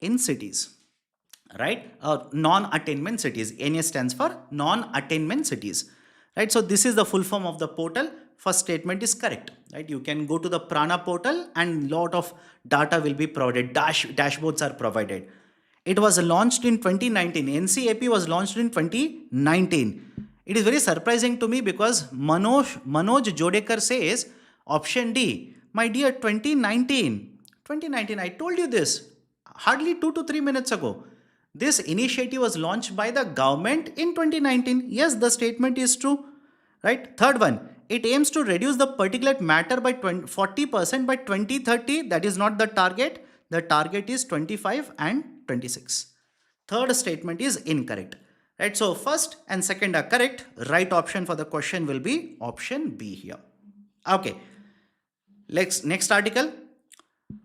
in cities, right? Non-attainment cities. NA stands for non-attainment cities, right? So this is the full form of the portal. First statement is correct, right? You can go to the Prana portal and lot of data will be provided. Dashboards are provided. It was launched in 2019. NCAP was launched in 2019. It is very surprising to me because Manoj Jodekar says option D. My dear, 2019, I told you this hardly 2 to 3 minutes ago. This initiative was launched by the government in 2019. Yes, the statement is true, right? Third one, it aims to reduce the particulate matter by 40% by 2030. That is not the target. The target is 25 and 26. Third statement is incorrect, right? So first and second are correct. Right option for the question will be option B here. Okay. Next article.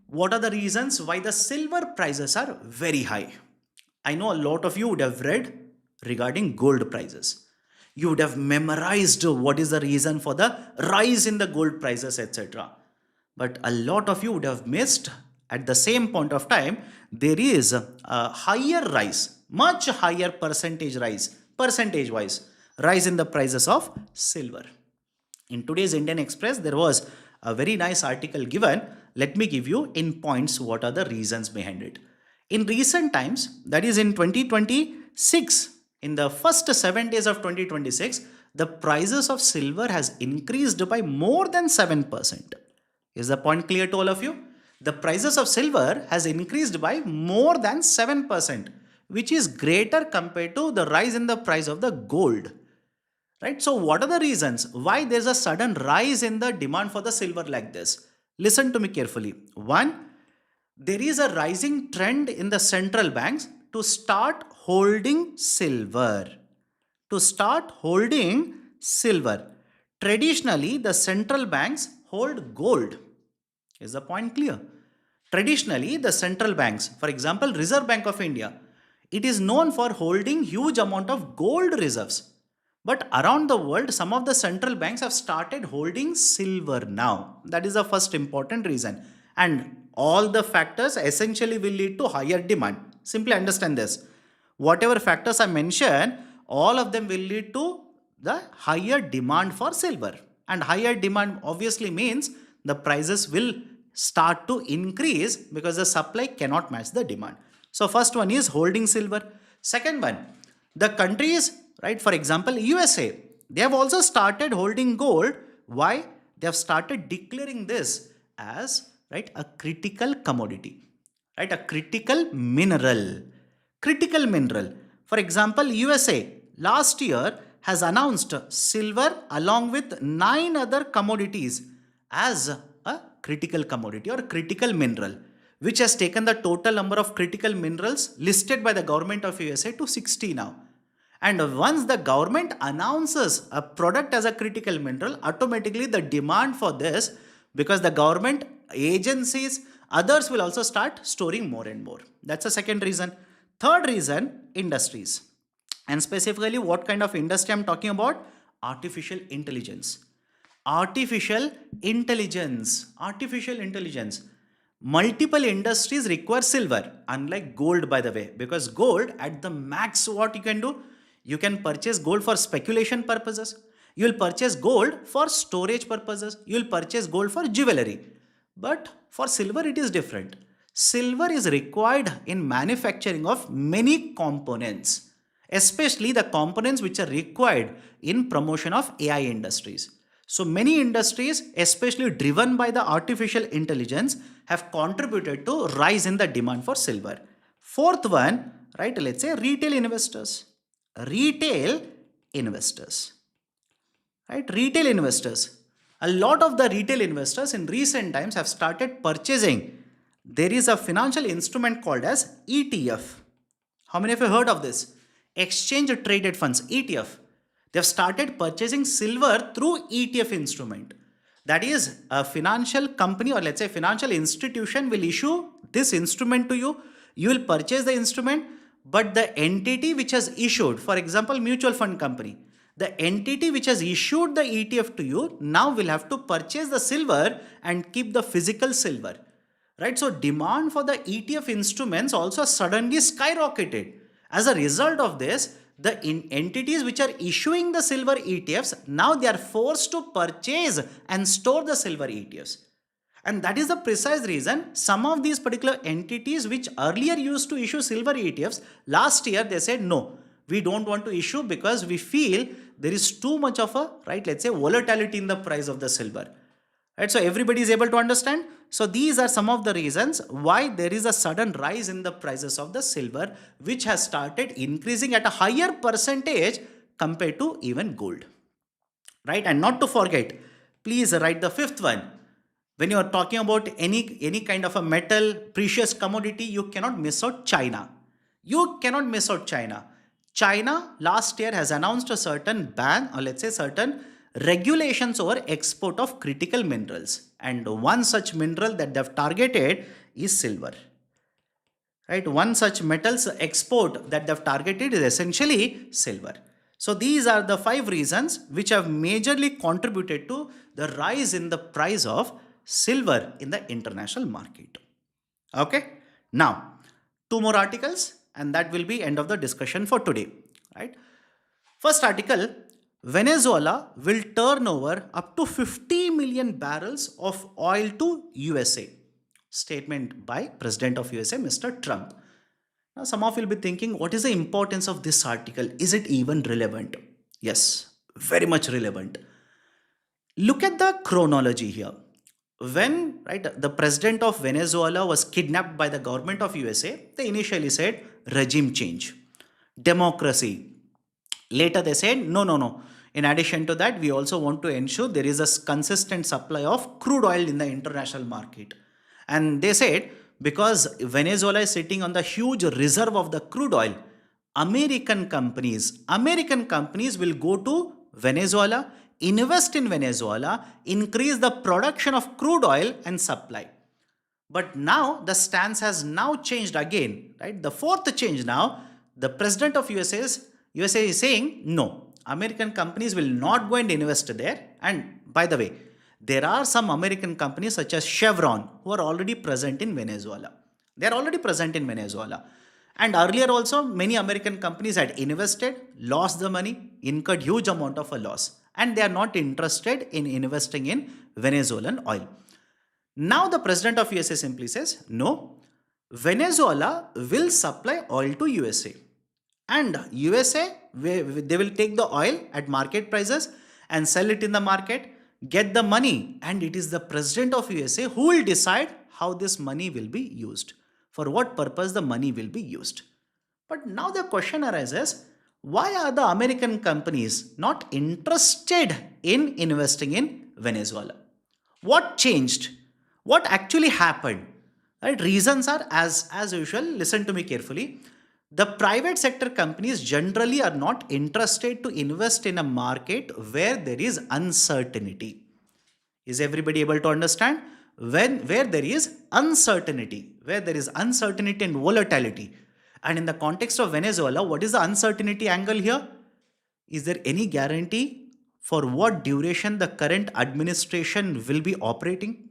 What are the reasons why the silver prices are very high? I know a lot of you would have read regarding gold prices. You would have memorized what is the reason for the rise in the gold prices, etc. But a lot of you would have missed at the same point of time, there is a higher rise, much higher percentage-wise rise in the prices of silver. In today's Indian Express, there was a very nice article given. Let me give you in points what are the reasons behind it. In recent times, that is in 2026, in the first 7 days of 2026, the prices of silver has increased by more than 7%. Is the point clear to all of you? The prices of silver has increased by more than 7%, which is greater compared to the rise in the price of the gold. Right? So what are the reasons why there's a sudden rise in the demand for the silver like this? Listen to me carefully. One, there is a rising trend in the central banks to start holding silver. To start holding silver. Traditionally, the central banks hold gold. Is the point clear? Traditionally, the central banks, for example, Reserve Bank of India, it is known for holding huge amount of gold reserves. But around the world, some of the central banks have started holding silver now. That is the first important reason. And all the factors essentially will lead to higher demand. Simply understand this. Whatever factors I mentioned, all of them will lead to the higher demand for silver. And higher demand obviously means the prices will start to increase because the supply cannot match the demand. So first one is holding silver. Second one, the countries, right, for example, USA, they have also started holding gold. Why? They have started declaring this as, right, a critical commodity, right, a critical mineral. Critical mineral. For example, USA last year has announced silver along with 9 other commodities as a critical commodity or critical mineral, which has taken the total number of critical minerals listed by the government of USA to 60 now. And once the government announces a product as a critical mineral, automatically the demand for this, because the government agencies, others will also start storing more and more. That's the second reason. Third reason, industries. And specifically, what kind of industry I'm talking about? Artificial intelligence. Artificial intelligence. Multiple industries require silver, unlike gold, by the way, because gold, at the max, what you can do, you can purchase gold for speculation purposes. You will purchase gold for storage purposes. You will purchase gold for jewelry. But for silver, it is different. Silver is required in manufacturing of many components, especially the components which are required in promotion of AI industries. So many industries, especially driven by the artificial intelligence, have contributed to rise in the demand for silver. Fourth one, right, let's say retail investors. Retail investors, right? Retail investors. A lot of the retail investors in recent times have started purchasing. There is a financial instrument called as ETF. How many of you heard of this? Exchange traded funds, ETF. They have started purchasing silver through ETF instrument. That is, a financial company, or let's say financial institution, will issue this instrument to you. You will purchase the instrument, but the entity which has issued, for example, mutual fund company, the entity which has issued the ETF to you now will have to purchase the silver and keep the physical silver. Right? So demand for the ETF instruments also suddenly skyrocketed. As a result of this, the entities which are issuing the silver ETFs, now they are forced to purchase and store the silver ETFs. And that is the precise reason some of these particular entities which earlier used to issue silver ETFs, last year they said no, we don't want to issue because we feel there is too much of a, right, let's say volatility in the price of the silver. Right, so everybody is able to understand. So these are some of the reasons why there is a sudden rise in the prices of the silver, which has started increasing at a higher percentage compared to even gold. Right, and not to forget, please write the fifth one. When you are talking about any kind of a metal, precious commodity, you cannot miss out China. You cannot miss out China. China last year has announced a certain ban, or let's say certain regulations over export of critical minerals. And one such mineral that they've targeted is silver. Right? One such metals export that they've targeted is essentially silver. So these are the 5 reasons which have majorly contributed to the rise in the price of silver in the international market. Okay. Now, 2 more articles and that will be end of the discussion for today. Right. First article, Venezuela will turn over up to 50 million barrels of oil to USA. Statement by President of USA, Mr. Trump. Now, some of you will be thinking, what is the importance of this article? Is it even relevant? Yes, very much relevant. Look at the chronology here. When the president of Venezuela was kidnapped by the government of USA, they initially said regime change, democracy. Later they said no, no, no. In addition to that, we also want to ensure there is a consistent supply of crude oil in the international market. And they said because Venezuela is sitting on the huge reserve of the crude oil, American companies will go to Venezuela, invest in Venezuela, increase the production of crude oil and supply. But now the stance has now changed again, right? The fourth change now, the president of USA is saying no, American companies will not go and invest there. And by the way, there are some American companies such as Chevron who are already present in Venezuela. They are already present in Venezuela. And earlier also, many American companies had invested, lost the money, incurred huge amount of a loss. And they are not interested in investing in Venezuelan oil. Now the president of USA simply says, no, Venezuela will supply oil to USA. And USA, they will take the oil at market prices and sell it in the market, get the money. And it is the president of USA who will decide how this money will be used, for what purpose the money will be used. But now the question arises, why are the American companies not interested in investing in Venezuela? What changed? What actually happened? Right? Reasons are as usual. Listen to me carefully. The private sector companies generally are not interested to invest in a market where there is uncertainty. Is everybody able to understand? Where there is uncertainty, and volatility. And in the context of Venezuela, what is the uncertainty angle here? Is there any guarantee for what duration the current administration will be operating?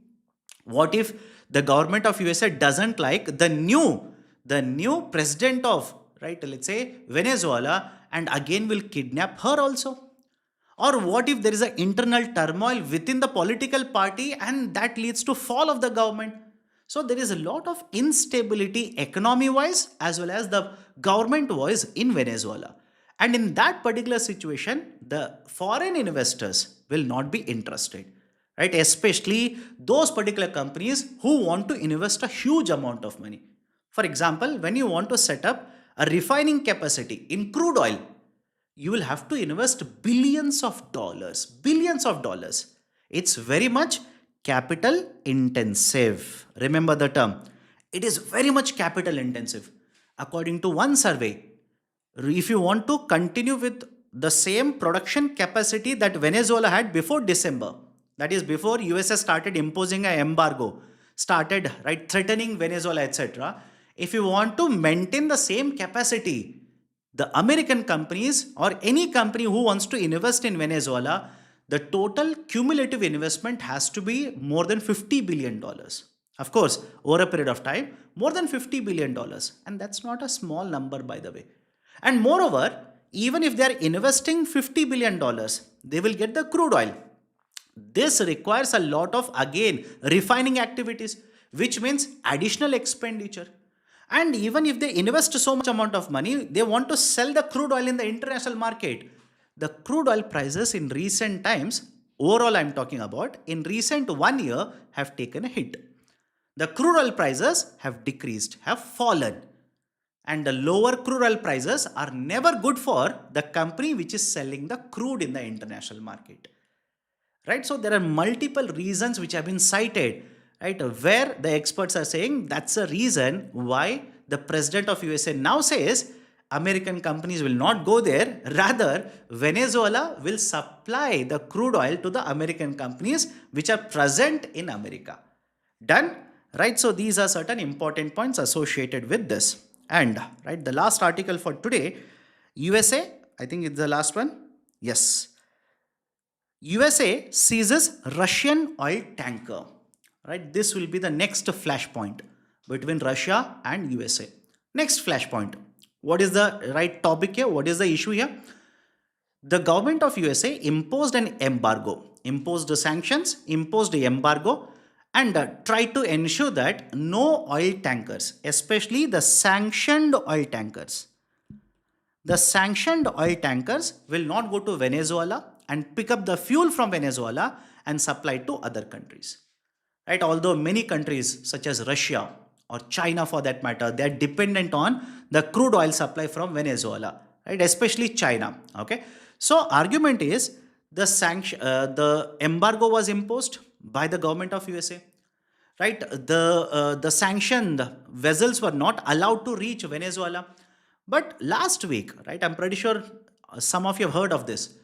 What if The government of USA doesn't like the new president of, right, let's say Venezuela, and again will kidnap her also. Or what if there is an internal turmoil within the political party and that leads to fall of the government? So there is a lot of instability economy wise as well as the government wise in Venezuela. And in that particular situation, the foreign investors will not be interested, right? Especially those particular companies who want to invest a huge amount of money. For example, when you want to set up a refining capacity in crude oil, you will have to invest billions of dollars. It's very much capital intensive. Remember the term, it is very much capital intensive. According to one survey, if you want to continue with the same production capacity that Venezuela had before December, that is before USA started imposing an embargo, started, right, threatening Venezuela, etc. If you want to maintain the same capacity, the American companies or any company who wants to invest in Venezuela, the total cumulative investment has to be more than $50 billion. Of course, over a period of time, more than $50 billion. And that's not a small number, by the way. And moreover, even if they are investing $50 billion, they will get the crude oil. This requires a lot of, again, refining activities, which means additional expenditure. And even if they invest so much amount of money, they want to sell the crude oil in the international market. The crude oil prices in recent times, overall I'm talking about, in recent 1 year have taken a hit. The crude oil prices have decreased, have fallen. And the lower crude oil prices are never good for the company which is selling the crude in the international market. Right? So there are multiple reasons which have been cited, right, where the experts are saying that's a reason why the president of USA now says American companies will not go there. Rather, Venezuela will supply the crude oil to the American companies which are present in America. Done? Right? So these are certain important points associated with this. And right, the last article for today, USA, I think it's the last one. Yes. USA seizes Russian oil tanker. Right? This will be the next flashpoint between Russia and USA. Next flashpoint. What is the right topic here? What is the issue here? The government of USA imposed an embargo, imposed the sanctions, imposed the embargo, and tried to ensure that no oil tankers, especially the sanctioned oil tankers, will not go to Venezuela and pick up the fuel from Venezuela and supply it to other countries. Right? Although many countries such as Russia or China for that matter, they are dependent on the crude oil supply from Venezuela, right? Especially China. Okay. So argument is the embargo was imposed by the government of USA. Right? The sanctioned vessels were not allowed to reach Venezuela. But last week, right, I'm pretty sure some of you have heard of this.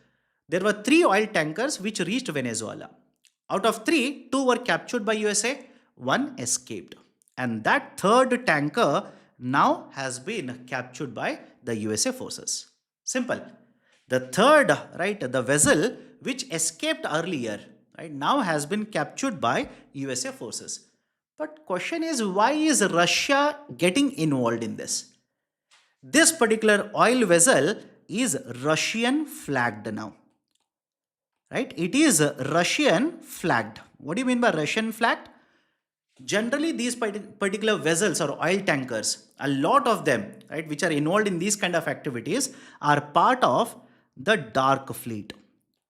There were 3 oil tankers which reached Venezuela. Out of 3, 2 were captured by USA, 1 escaped. And that third tanker now has been captured by the USA forces. Simple. The third, right, the vessel which escaped earlier, right, now has been captured by USA forces. But question is, why is Russia getting involved in this? This particular oil vessel is Russian flagged now. Right? It is Russian flagged. What do you mean by Russian flagged? Generally, these particular vessels or oil tankers, a lot of them, right, which are involved in these kind of activities, are part of the dark fleet.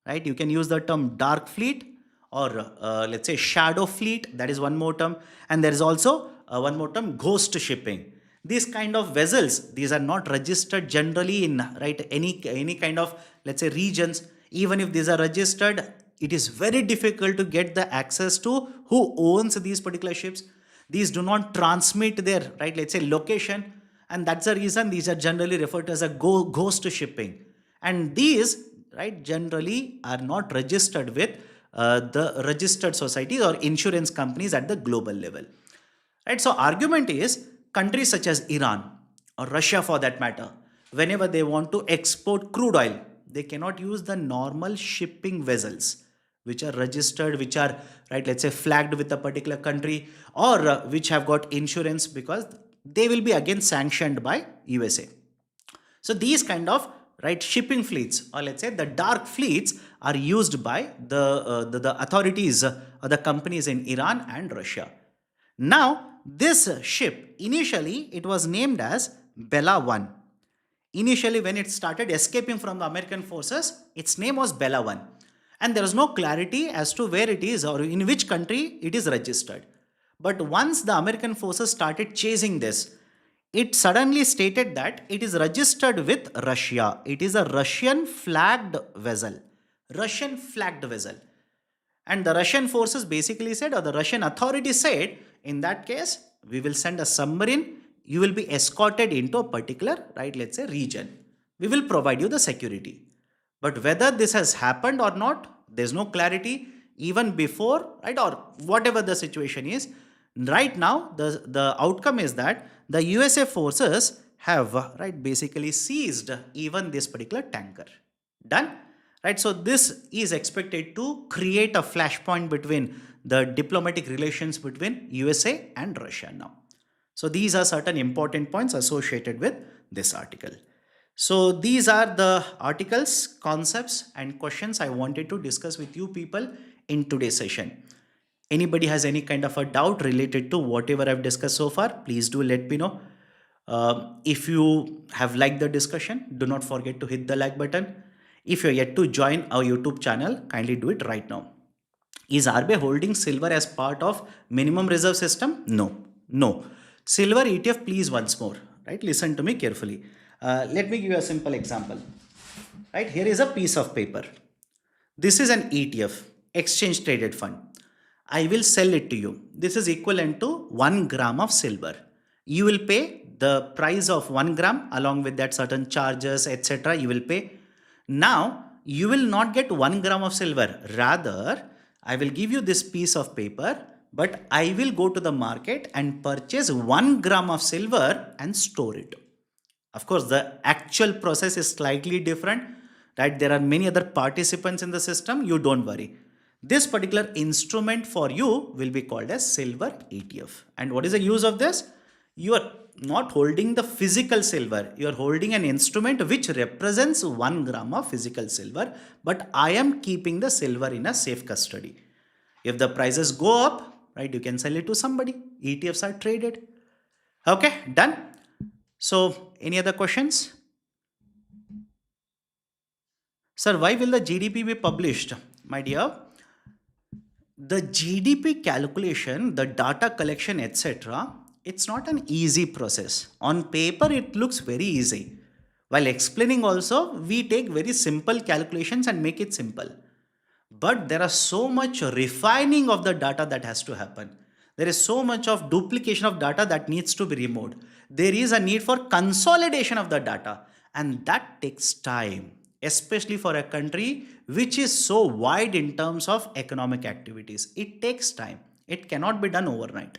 Right? You can use the term dark fleet or let's say shadow fleet. That is one more term. And there is also one more term, ghost shipping. These kind of vessels, these are not registered generally in, right, any kind of, let's say, regions. Even if these are registered, it is very difficult to get the access to who owns these particular ships. These do not transmit their, right, let's say, location. And that's the reason these are generally referred to as a ghost shipping. And these, right, generally are not registered with the registered societies or insurance companies at the global level. Right? So argument is, countries such as Iran or Russia for that matter, whenever they want to export crude oil, they cannot use the normal shipping vessels. which are registered, which are, right, let's say flagged with a particular country, or which have got insurance, because they will be again sanctioned by USA. So these kind of, right, shipping fleets, or let's say the dark fleets, are used by the authorities or the companies in Iran and Russia. Now, this ship, initially it was named as Bella 1. Initially, when it started escaping from the American forces, its name was Bella 1. And there was no clarity as to where it is or in which country it is registered. But once the American forces started chasing this, it suddenly stated that it is registered with Russia. It is a Russian flagged vessel. Russian flagged vessel. And the Russian forces basically said, or the Russian authorities said, in that case, we will send a submarine. You will be escorted into a particular, right, let's say region. We will provide you the security. But whether this has happened or not, there's no clarity even before, right, or whatever the situation is. Right now, the outcome is that the USA forces have, right, basically seized even this particular tanker. Done? Right, so this is expected to create a flashpoint between the diplomatic relations between USA and Russia now. So these are certain important points associated with this article. So these are the articles, concepts and questions I wanted to discuss with you people in today's session. Anybody has any kind of a doubt related to whatever I've discussed so far, please do let me know. If you have liked the discussion, do not forget to hit the like button. If you're yet to join our YouTube channel, kindly do it right now. Is RBI holding silver as part of minimum reserve system? No, no. Silver ETF, please once more, right? Listen to me carefully. Let me give you a simple example. Right, here is a piece of paper. This is an ETF, exchange traded fund. I will sell it to you. This is equivalent to 1 gram of silver. You will pay the price of 1 gram along with that certain charges, etc. You will pay. Now, you will not get 1 gram of silver. Rather, I will give you this piece of paper, but I will go to the market and purchase 1 gram of silver and store it. Of course, the actual process is slightly different, right? There are many other participants in the system. You don't worry. This particular instrument for you will be called as silver ETF. And what is the use of this? You are not holding the physical silver. You are holding an instrument which represents 1 gram of physical silver. But I am keeping the silver in a safe custody. If the prices go up, right, you can sell it to somebody. ETFs are traded. Okay, done. So, any other questions? Sir, why will the GDP be published? My dear, the GDP calculation, the data collection, etc., it's not an easy process. On paper, it looks very easy. While explaining also, we take very simple calculations and make it simple. But there are so much refining of the data that has to happen. There is so much of duplication of data that needs to be removed. There is a need for consolidation of the data, and that takes time, especially for a country which is so wide in terms of economic activities. It takes time. It cannot be done overnight.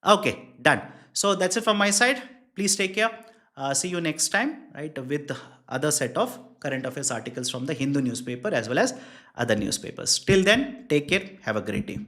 Okay, done. So that's it from my side. Please take care. See you next time, right, with other set of current affairs articles from the Hindu newspaper as well as other newspapers. Till then, take care. Have a great day.